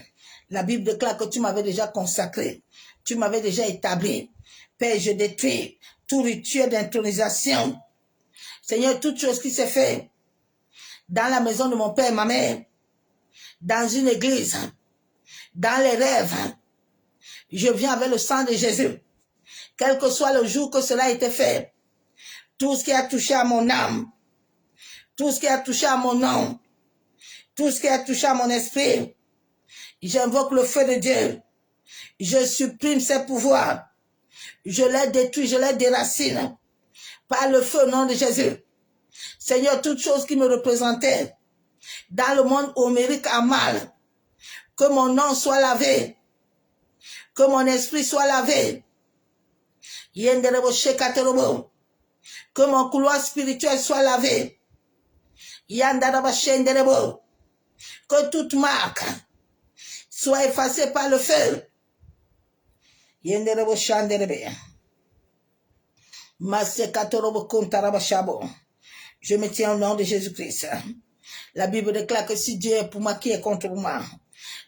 La Bible déclare que tu m'avais déjà consacré. Tu m'avais déjà établi. Père, je détruis tout rituel d'intronisation. Seigneur, toute chose qui s'est faite dans la maison de mon père et ma mère, dans une église, dans les rêves, je viens avec le sang de Jésus. Quel que soit le jour que cela a été fait, tout ce qui a touché à mon âme, tout ce qui a touché à mon nom, tout ce qui a touché à mon esprit, j'invoque le feu de Dieu. Je supprime ses pouvoirs. Je les détruis, je les déracine par le feu au nom de Jésus. Seigneur, toute chose qui me représentait dans le monde homérique à mal, que mon nom soit lavé, que mon esprit soit lavé, que mon couloir spirituel soit lavé, Que toute marque soit effacée par le feu. Yenderebo shanderebe. Masekatorobo kontarabashabo. Je me tiens au nom de Jésus-Christ. La Bible déclare que si Dieu est pour moi, qui est contre moi?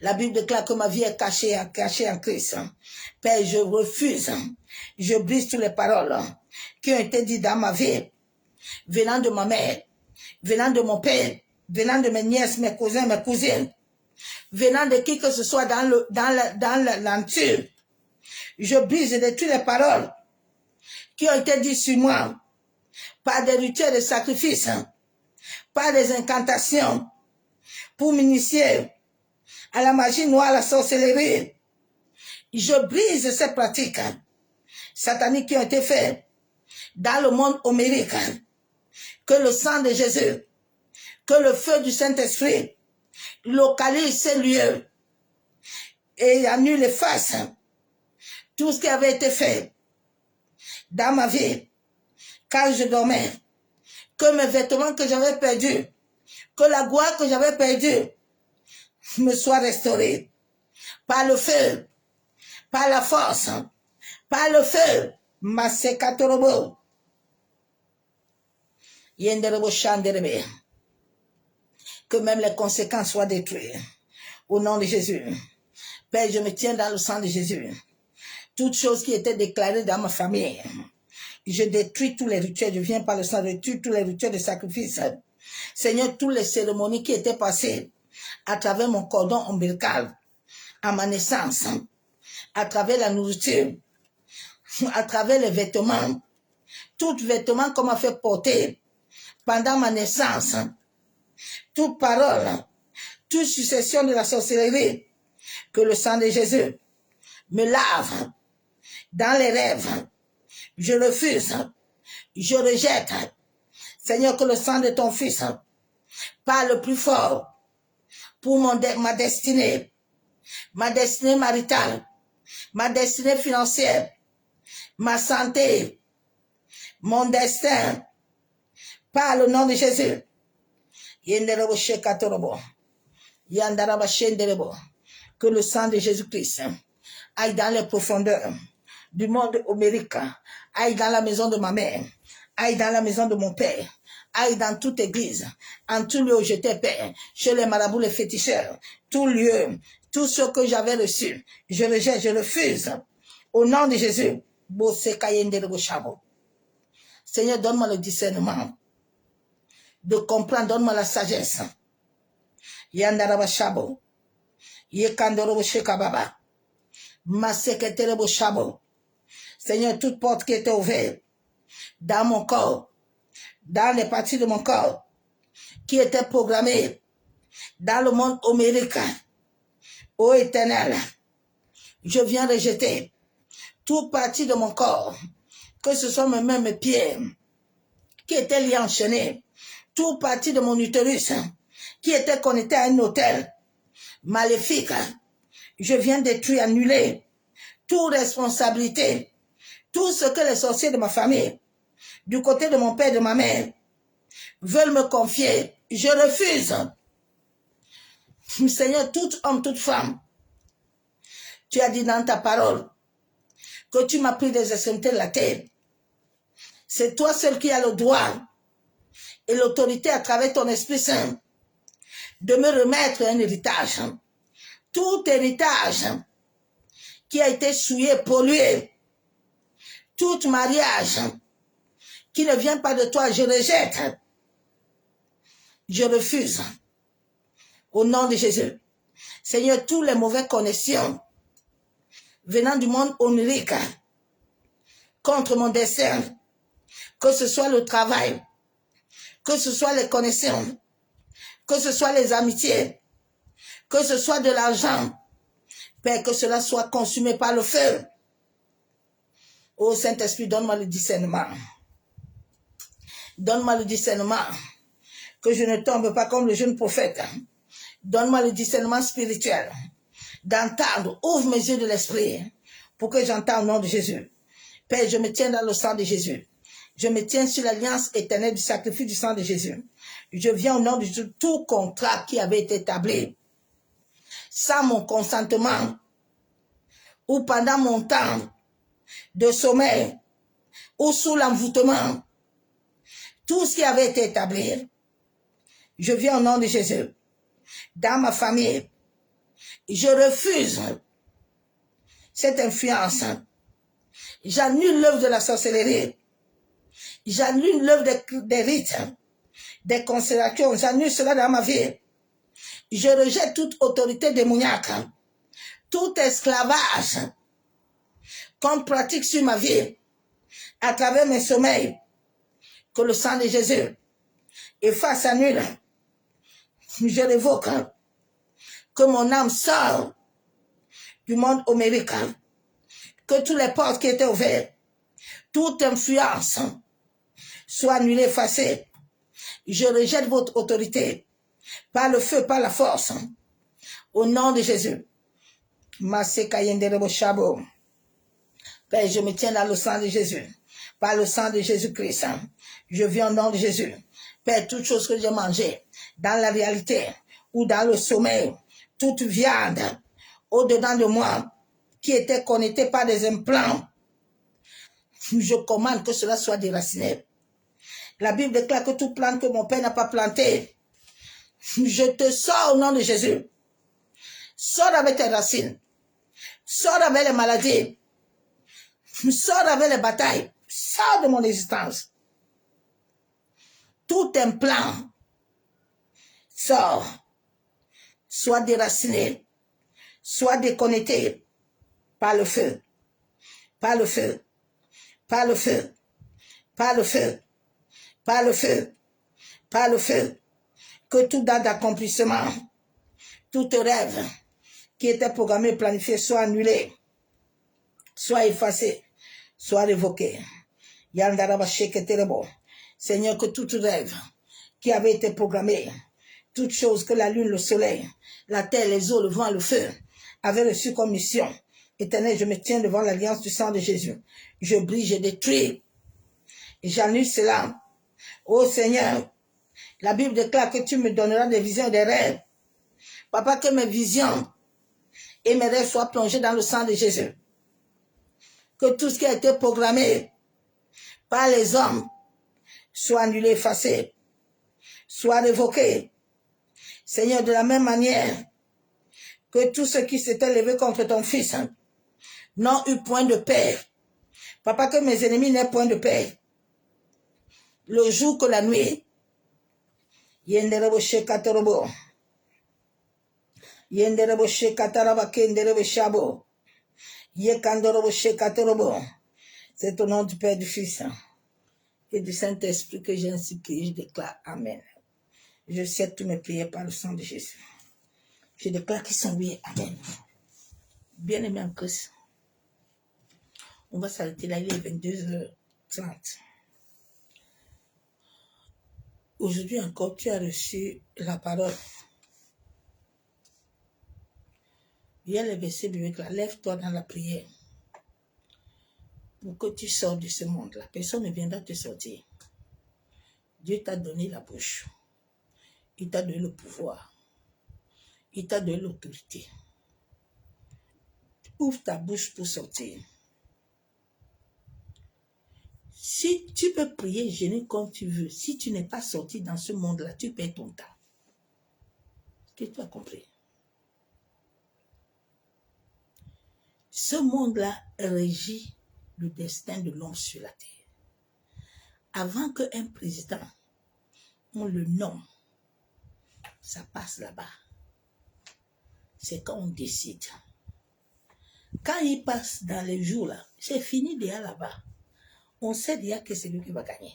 La Bible déclare que ma vie est cachée en Christ. Père, je refuse. Je brise toutes les paroles qui ont été dites dans ma vie, venant de ma mère, venant de mon père, venant de mes nièces, mes cousins, mes cousines, venant de qui que ce soit dans la nature. Je brise et détruis les paroles qui ont été dites sur moi par des rituels de sacrifice, par des incantations pour m'initier à la magie noire, à la sorcellerie. Je brise ces pratiques sataniques qui ont été faites dans le monde homérique. Que le sang de Jésus, que le feu du Saint-Esprit localise ces lieux et annule, efface tout ce qui avait été fait dans ma vie quand je dormais. Que mes vêtements que j'avais perdus, que la gloire que j'avais perdue me soit restaurée par le feu, par la force, par le feu. Masekatorobo. Yenderebo shanderebe. Que même les conséquences soient détruites. Au nom de Jésus. Père, je me tiens dans le sang de Jésus. Toutes choses qui étaient déclarées dans ma famille. Je détruis tous les rituels. Je viens par le sang, je tue tous les rituels de sacrifice. Seigneur, toutes les cérémonies qui étaient passées à travers mon cordon ombilical, à ma naissance, à travers la nourriture, à travers les vêtements, tous vêtements qu'on m'a fait porter pendant ma naissance, toute parole, toute succession de la sorcellerie, que le sang de Jésus me lave dans les rêves. Je refuse, je rejette. Seigneur, que le sang de ton Fils parle plus fort pour ma destinée maritale, ma destinée financière, ma santé, mon destin, par le nom de Jésus. Que le sang de Jésus-Christ aille dans les profondeurs du monde homérique, aille dans la maison de ma mère, aille dans la maison de mon père, aille dans toute église, en tout lieu où j'étais père, chez les marabouts, les féticheurs, tout lieu, tout ce que j'avais reçu, je rejette, je refuse. Au nom de Jésus, Seigneur, donne-moi le discernement de comprendre, donne-moi la sagesse. Yandaraba Shabo, Yekandorobo Shekababa, Maseketerebo Shabo. Seigneur, toute porte qui était ouverte dans mon corps, dans les parties de mon corps, qui étaient programmées dans le monde homérique, ô Éternel, je viens rejeter toute partie de mon corps, que ce soit mes mains, mes pieds, qui étaient liés enchaînés, toute partie de mon utérus, qui était connecté à un autel maléfique. Je viens détruire, annuler toute responsabilité, tout ce que les sorciers de ma famille, du côté de mon père et de ma mère, veulent me confier. Je refuse. Seigneur, tout homme, toute femme, tu as dit dans ta parole que tu m'as pris des extrémités de la terre. C'est toi seul qui as le droit et l'autorité à travers ton Esprit Saint de me remettre un héritage. Tout héritage qui a été souillé, pollué, tout mariage qui ne vient pas de toi, je rejette. Je refuse. Au nom de Jésus. Seigneur, toutes les mauvaises connexions venant du monde onirique contre mon destin, que ce soit le travail, que ce soit les connexions, que ce soit les amitiés, que ce soit de l'argent, Père, que cela soit consumé par le feu. Ô Saint-Esprit, donne-moi le discernement. Donne-moi le discernement, que je ne tombe pas comme le jeune prophète. Donne-moi le discernement spirituel, d'entendre, ouvre mes yeux de l'esprit, pour que j'entende au nom de Jésus. Père, je me tiens dans le sang de Jésus. Je me tiens sur l'alliance éternelle du sacrifice du sang de Jésus. Je viens au nom de Jésus, tout contrat qui avait été établi sans mon consentement ou pendant mon temps de sommeil ou sous l'envoûtement, tout ce qui avait été établi, je viens au nom de Jésus. Dans ma famille, je refuse cette influence. J'annule l'œuvre de la sorcellerie. J'annule l'œuvre des rites, des constellations. J'annule cela dans ma vie. Je rejette toute autorité démoniaque, tout esclavage qu'on pratique sur ma vie à travers mes sommeils. Que le sang de Jésus efface, annule. Je révoque que mon âme sort du monde homérique, que toutes les portes qui étaient ouvertes, toute influence soit annulée, effacée. Je rejette votre autorité par le feu, par la force, au nom de Jésus. Père, je me tiens dans le sang de Jésus, par le sang de Jésus-Christ. Je viens au nom de Jésus. Père, toute chose que j'ai mangée, dans la réalité ou dans le sommeil, toute viande au-dedans de moi, qui était connectée par des implants, je commande que cela soit déraciné. La Bible déclare que toute plante que mon Père n'a pas plantée, je te sors au nom de Jésus. Sors avec tes racines. Sors avec les maladies. Sors avec les batailles. Sors de mon existence. Tout implant sort. Soit déraciné. Soit déconnecté par le feu. Par le feu. Par le feu. Par le feu. Par le feu. Par le feu. Que toute date d'accomplissement, tout rêve qui était programmé, planifié, soit annulé, soit effacé, soit révoqué. Seigneur, que tout rêve qui avait été programmé, toute chose que la lune, le soleil, la terre, les eaux, le vent, le feu avaient reçu comme mission. Éternel, je me tiens devant l'alliance du sang de Jésus. Je brise, je détruis. Et j'annule cela. Oh Seigneur, la Bible déclare que tu me donneras des visions et des rêves. Papa, que mes visions et mes rêves soient plongés dans le sang de Jésus. Que tout ce qui a été programmé par les hommes soit annulé, effacé, soit révoqué. Seigneur, de la même manière que tous ceux qui s'étaient levés contre ton fils n'ont eu point de paix. Papa, que mes ennemis n'aient point de paix. Le jour que la nuit. Yenderebo shekatorobo. Yenderebo shekataraba kenderebo shabo. Yekandorobo shekatorobo. C'est au nom du Père, du Fils et du Saint-Esprit que j'ai ainsi prié. Je déclare Amen. Je cède tous mes prières par le sang de Jésus. Je déclare qu'ils sont oui. Amen. Bien-aimés en Christ, on va s'arrêter là, il est 22h30. Aujourd'hui encore, tu as reçu la parole. Il y a le verset biblique là, lève-toi dans la prière pour que tu sortes de ce monde-là. Personne ne viendra te sortir. Dieu t'a donné la bouche. Il t'a donné le pouvoir. Il t'a donné l'autorité. Ouvre ta bouche pour sortir. Si tu peux prier, jeûner comme tu veux, si tu n'es pas sorti dans ce monde-là, tu perds ton temps. Est-ce que tu as compris? Ce monde-là régit le destin de l'homme sur la terre. Avant qu'un président, on le nomme, ça passe là-bas. C'est quand on décide. Quand il passe dans les jours là, c'est fini déjà là-bas. On sait déjà que c'est lui qui va gagner.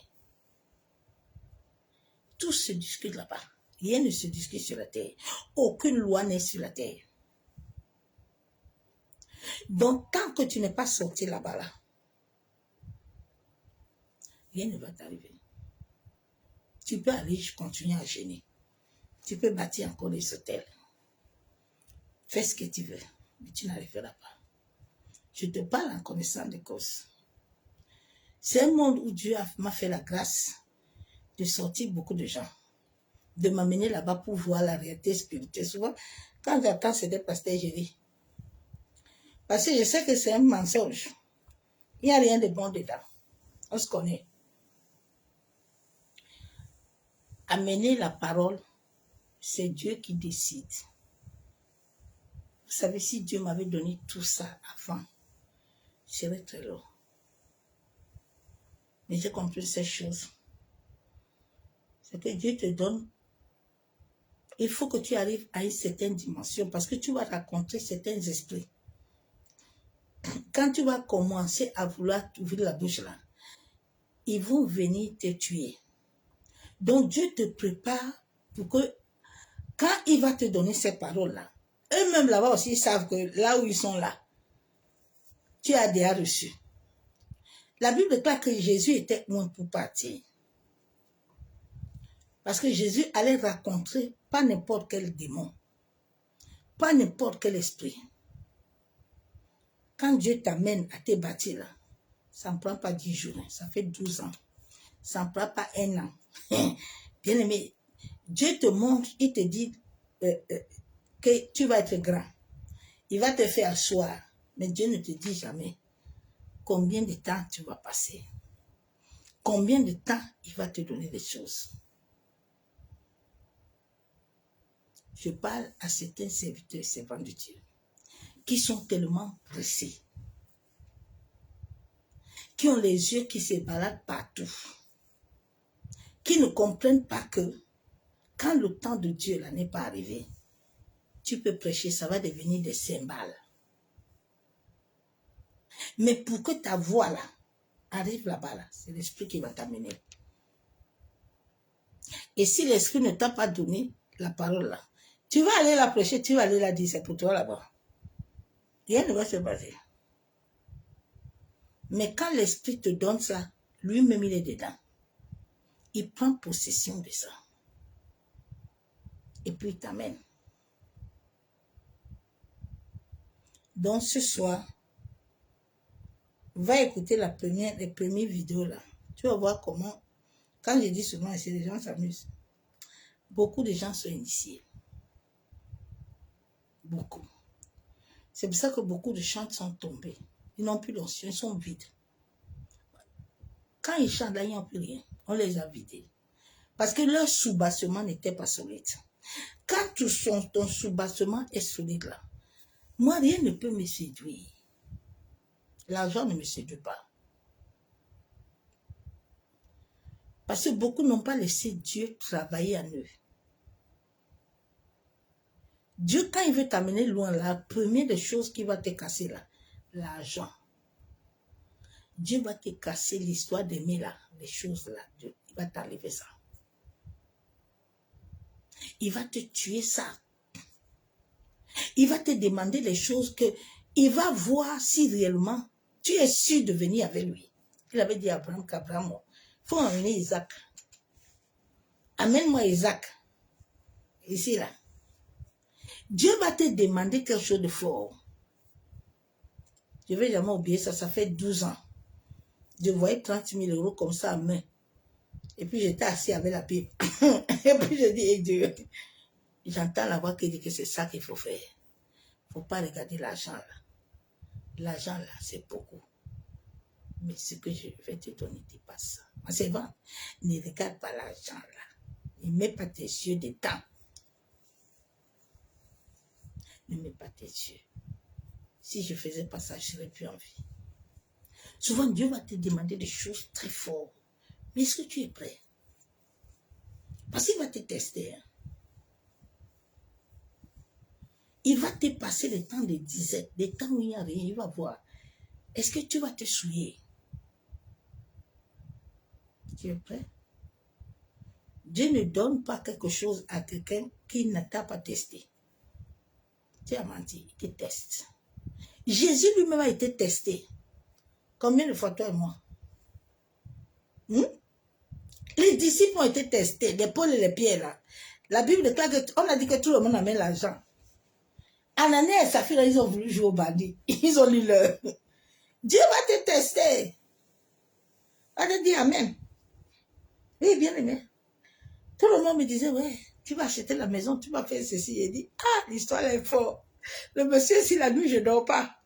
Tout se discute là-bas. Rien ne se discute sur la terre. Aucune loi n'est sur la terre. Donc, tant que tu n'es pas sorti là-bas, là, rien ne va t'arriver. Tu peux aller continuer à gêner. Tu peux bâtir encore des hôtels. Fais ce que tu veux, mais tu n'arriveras pas. Je te parle en connaissance de cause. C'est un monde où Dieu m'a fait la grâce de sortir beaucoup de gens, de m'amener là-bas pour voir la réalité spirituelle. Souvent, quand j'attends, c'est des pasteurs, je dis. Parce que je sais que c'est un mensonge. Il n'y a rien de bon dedans. On se connaît. Amener la parole, c'est Dieu qui décide. Vous savez, si Dieu m'avait donné tout ça avant, je serais très long. Mais j'ai compris ces choses. C'est que Dieu te donne. Il faut que tu arrives à une certaine dimension parce que tu vas rencontrer certains esprits. Quand tu vas commencer à vouloir ouvrir la bouche là, ils vont venir te tuer. Donc Dieu te prépare pour que quand il va te donner ces paroles-là, eux-mêmes là-bas aussi ils savent que là où ils sont là, tu as déjà reçu. La Bible déclare que Jésus était loin pour partir. Parce que Jésus allait rencontrer pas n'importe quel démon, pas n'importe quel esprit. Quand Dieu t'amène à te bâtir là, ça ne prend pas 10 jours, ça fait 12 ans. Ça ne prend pas 1 an. Bien aimé, Dieu te montre, il te dit que tu vas être grand. Il va te faire asseoir, mais Dieu ne te dit jamais combien de temps tu vas passer. Combien de temps il va te donner des choses. Je parle à certains serviteurs et servants de Dieu qui sont tellement pressés, qui ont les yeux qui se baladent partout, qui ne comprennent pas que quand le temps de Dieu là n'est pas arrivé, tu peux prêcher, ça va devenir des cymbales. Mais pour que ta voix là arrive là-bas, là, c'est l'esprit qui va t'amener. Et si l'esprit ne t'a pas donné la parole là, tu vas aller la prêcher, tu vas aller la dire, c'est pour toi là-bas. Rien ne va se passer. Mais quand l'esprit te donne ça, lui-même il est dedans. Il prend possession de ça. Et puis il t'amène. Donc ce soir, va écouter les premières vidéos là. Tu vas voir comment, quand je dis souvent ici, les gens s'amusent. Beaucoup de gens sont initiés. Beaucoup. C'est pour ça que beaucoup de chants sont tombés. Ils n'ont plus d'onction, ils sont vides. Quand ils chantent là, ils n'ont plus rien. On les a vidés. Parce que leur soubassement n'était pas solide. Quand ton soubassement est solide là, moi rien ne peut me séduire. L'argent ne me séduit pas. Parce que beaucoup n'ont pas laissé Dieu travailler en eux. Dieu, quand il veut t'amener loin, la première des choses qui va te casser là, l'argent. Dieu va te casser l'histoire d'aimer là, les choses là. Dieu, il va t'enlever ça. Il va te tuer ça. Il va te demander les choses que il va voir si réellement tu es sûr de venir avec lui. Il avait dit à Abraham qu'Abraham, il faut emmener Isaac. Amène-moi Isaac. Ici là. Dieu va te demander quelque chose de fort. Je ne vais jamais oublier ça, ça fait 12 ans. Je voyais 30 000 euros comme ça à main. Et puis j'étais assis avec la Bible. Et puis je dis, hey Dieu, j'entends la voix qui dit que c'est ça qu'il faut faire. Il ne faut pas regarder l'argent là. L'argent là, c'est beaucoup. Mais ce que je vais te donner, dépasse ça. C'est vrai. Ne regarde pas l'argent là. Ne mets pas tes yeux dedans. Ne mets pas tes yeux. Si je ne faisais pas ça, je ne serais plus en vie. Souvent, Dieu va te demander des choses très fortes. Mais est-ce que tu es prêt? Parce qu'il va te tester. Hein? Il va te passer les temps de disette, des temps où il n'y a rien. Il va voir. Est-ce que tu vas te souiller? Tu es prêt? Dieu ne donne pas quelque chose à quelqu'un qui ne t'a pas testé. Tu as menti, il te teste. Jésus lui-même a été testé. Combien de fois toi et moi? Les disciples ont été testés, les Paul et les Pierre là. La Bible déclare qu'on a dit que tout le monde amène l'argent. Ananias et Saphira, ils ont voulu jouer au bandit. Ils ont lu leur. Dieu va te tester. Elle a dit Amen. Oui, bien aimé. Tout le monde me disait, ouais, tu vas acheter la maison, tu vas faire ceci. J'ai dit, ah, l'histoire est forte. Le monsieur, si la nuit, je ne dors pas.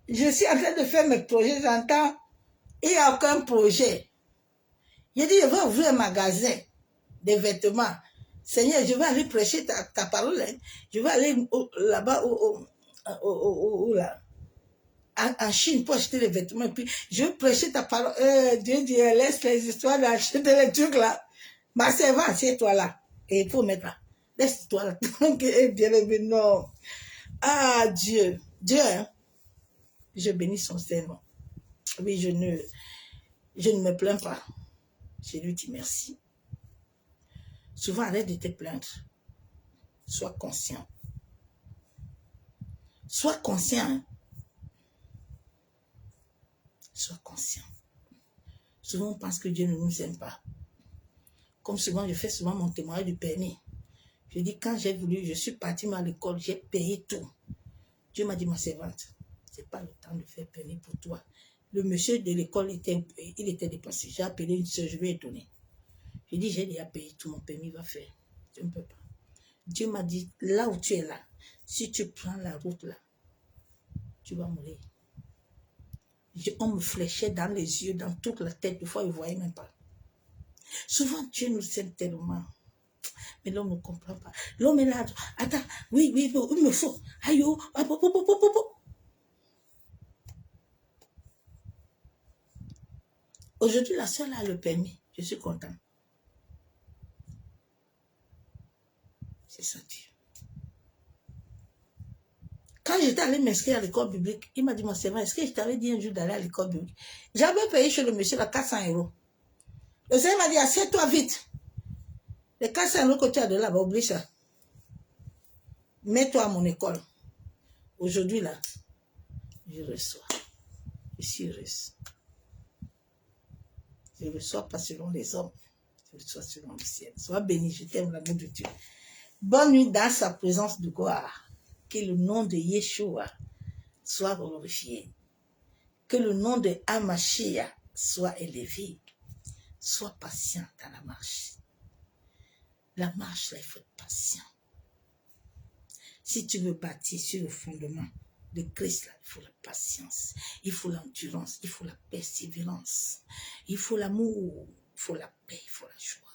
Je suis en train de faire mes projets, j'entends, il n'y a aucun projet. J'ai dit, je vais ouvrir un magasin de vêtements. Seigneur, je vais aller prêcher ta parole. Hein. Je vais aller là-bas, là, en Chine pour acheter les vêtements. Et puis, je vais prêcher ta parole. Dieu dit, laisse les histoires d'acheter les trucs là. Ma servante, assieds-toi là. Et il faut mettre là. Laisse-toi là. Bien aimé, non. Ah, Dieu. Dieu, hein. Je bénis son Seigneur. Oui, je ne me plains pas. Je lui dis merci. Souvent, arrête de te plaindre. Sois conscient. Sois conscient. Hein. Sois conscient. Souvent, on pense que Dieu ne nous aime pas. Comme souvent, je fais souvent mon témoignage du permis. Je dis, quand j'ai voulu, je suis partie à l'école, j'ai payé tout. Dieu m'a dit, ma servante, ce n'est pas le temps de faire permis pour toi. Le monsieur de l'école, il était dépassé. J'ai appelé une soeur, je lui ai donné. Je dis, j'ai déjà payé tout, mon permis va faire. Je ne peux pas. Dieu m'a dit, là où tu es là, si tu prends la route là, tu vas mourir. On me fléchait dans les yeux, dans toute la tête, des fois, je ne voyais même pas. Souvent, Dieu nous aime tellement. Mais l'homme ne comprend pas. L'homme est là. Attends, oui, il me faut. Aïe, oh, Aujourd'hui, la seule a le permis. Je suis content. C'est ça, Dieu. Quand j'étais allé m'inscrire à l'école publique, il m'a dit, mon servant, est-ce que je t'avais dit un jour d'aller à l'école publique? J'avais payé chez le monsieur là 400 €. Le Seigneur m'a dit, assieds-toi vite. Les 400 € que tu as de là, oublie ça. Mets-toi à mon école. Aujourd'hui, là, je reçois. Je suis heureuse. Je ne reçois pas selon les hommes. Je reçois selon le ciel. Sois béni, je t'aime l'amour de Dieu. Bonne nuit dans sa présence de gloire. Que le nom de Yeshua soit glorifié. Que le nom de Hamashia soit élevé. Sois patient dans la marche. La marche, là, il faut être patient. Si tu veux bâtir sur le fondement de Christ, là, il faut la patience, il faut l'endurance, il faut la persévérance, il faut l'amour, il faut la paix, il faut la joie.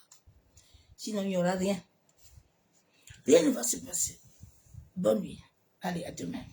Sinon, il n'y aura rien. Rien ne va se passer. Bonne nuit. Allez, à demain.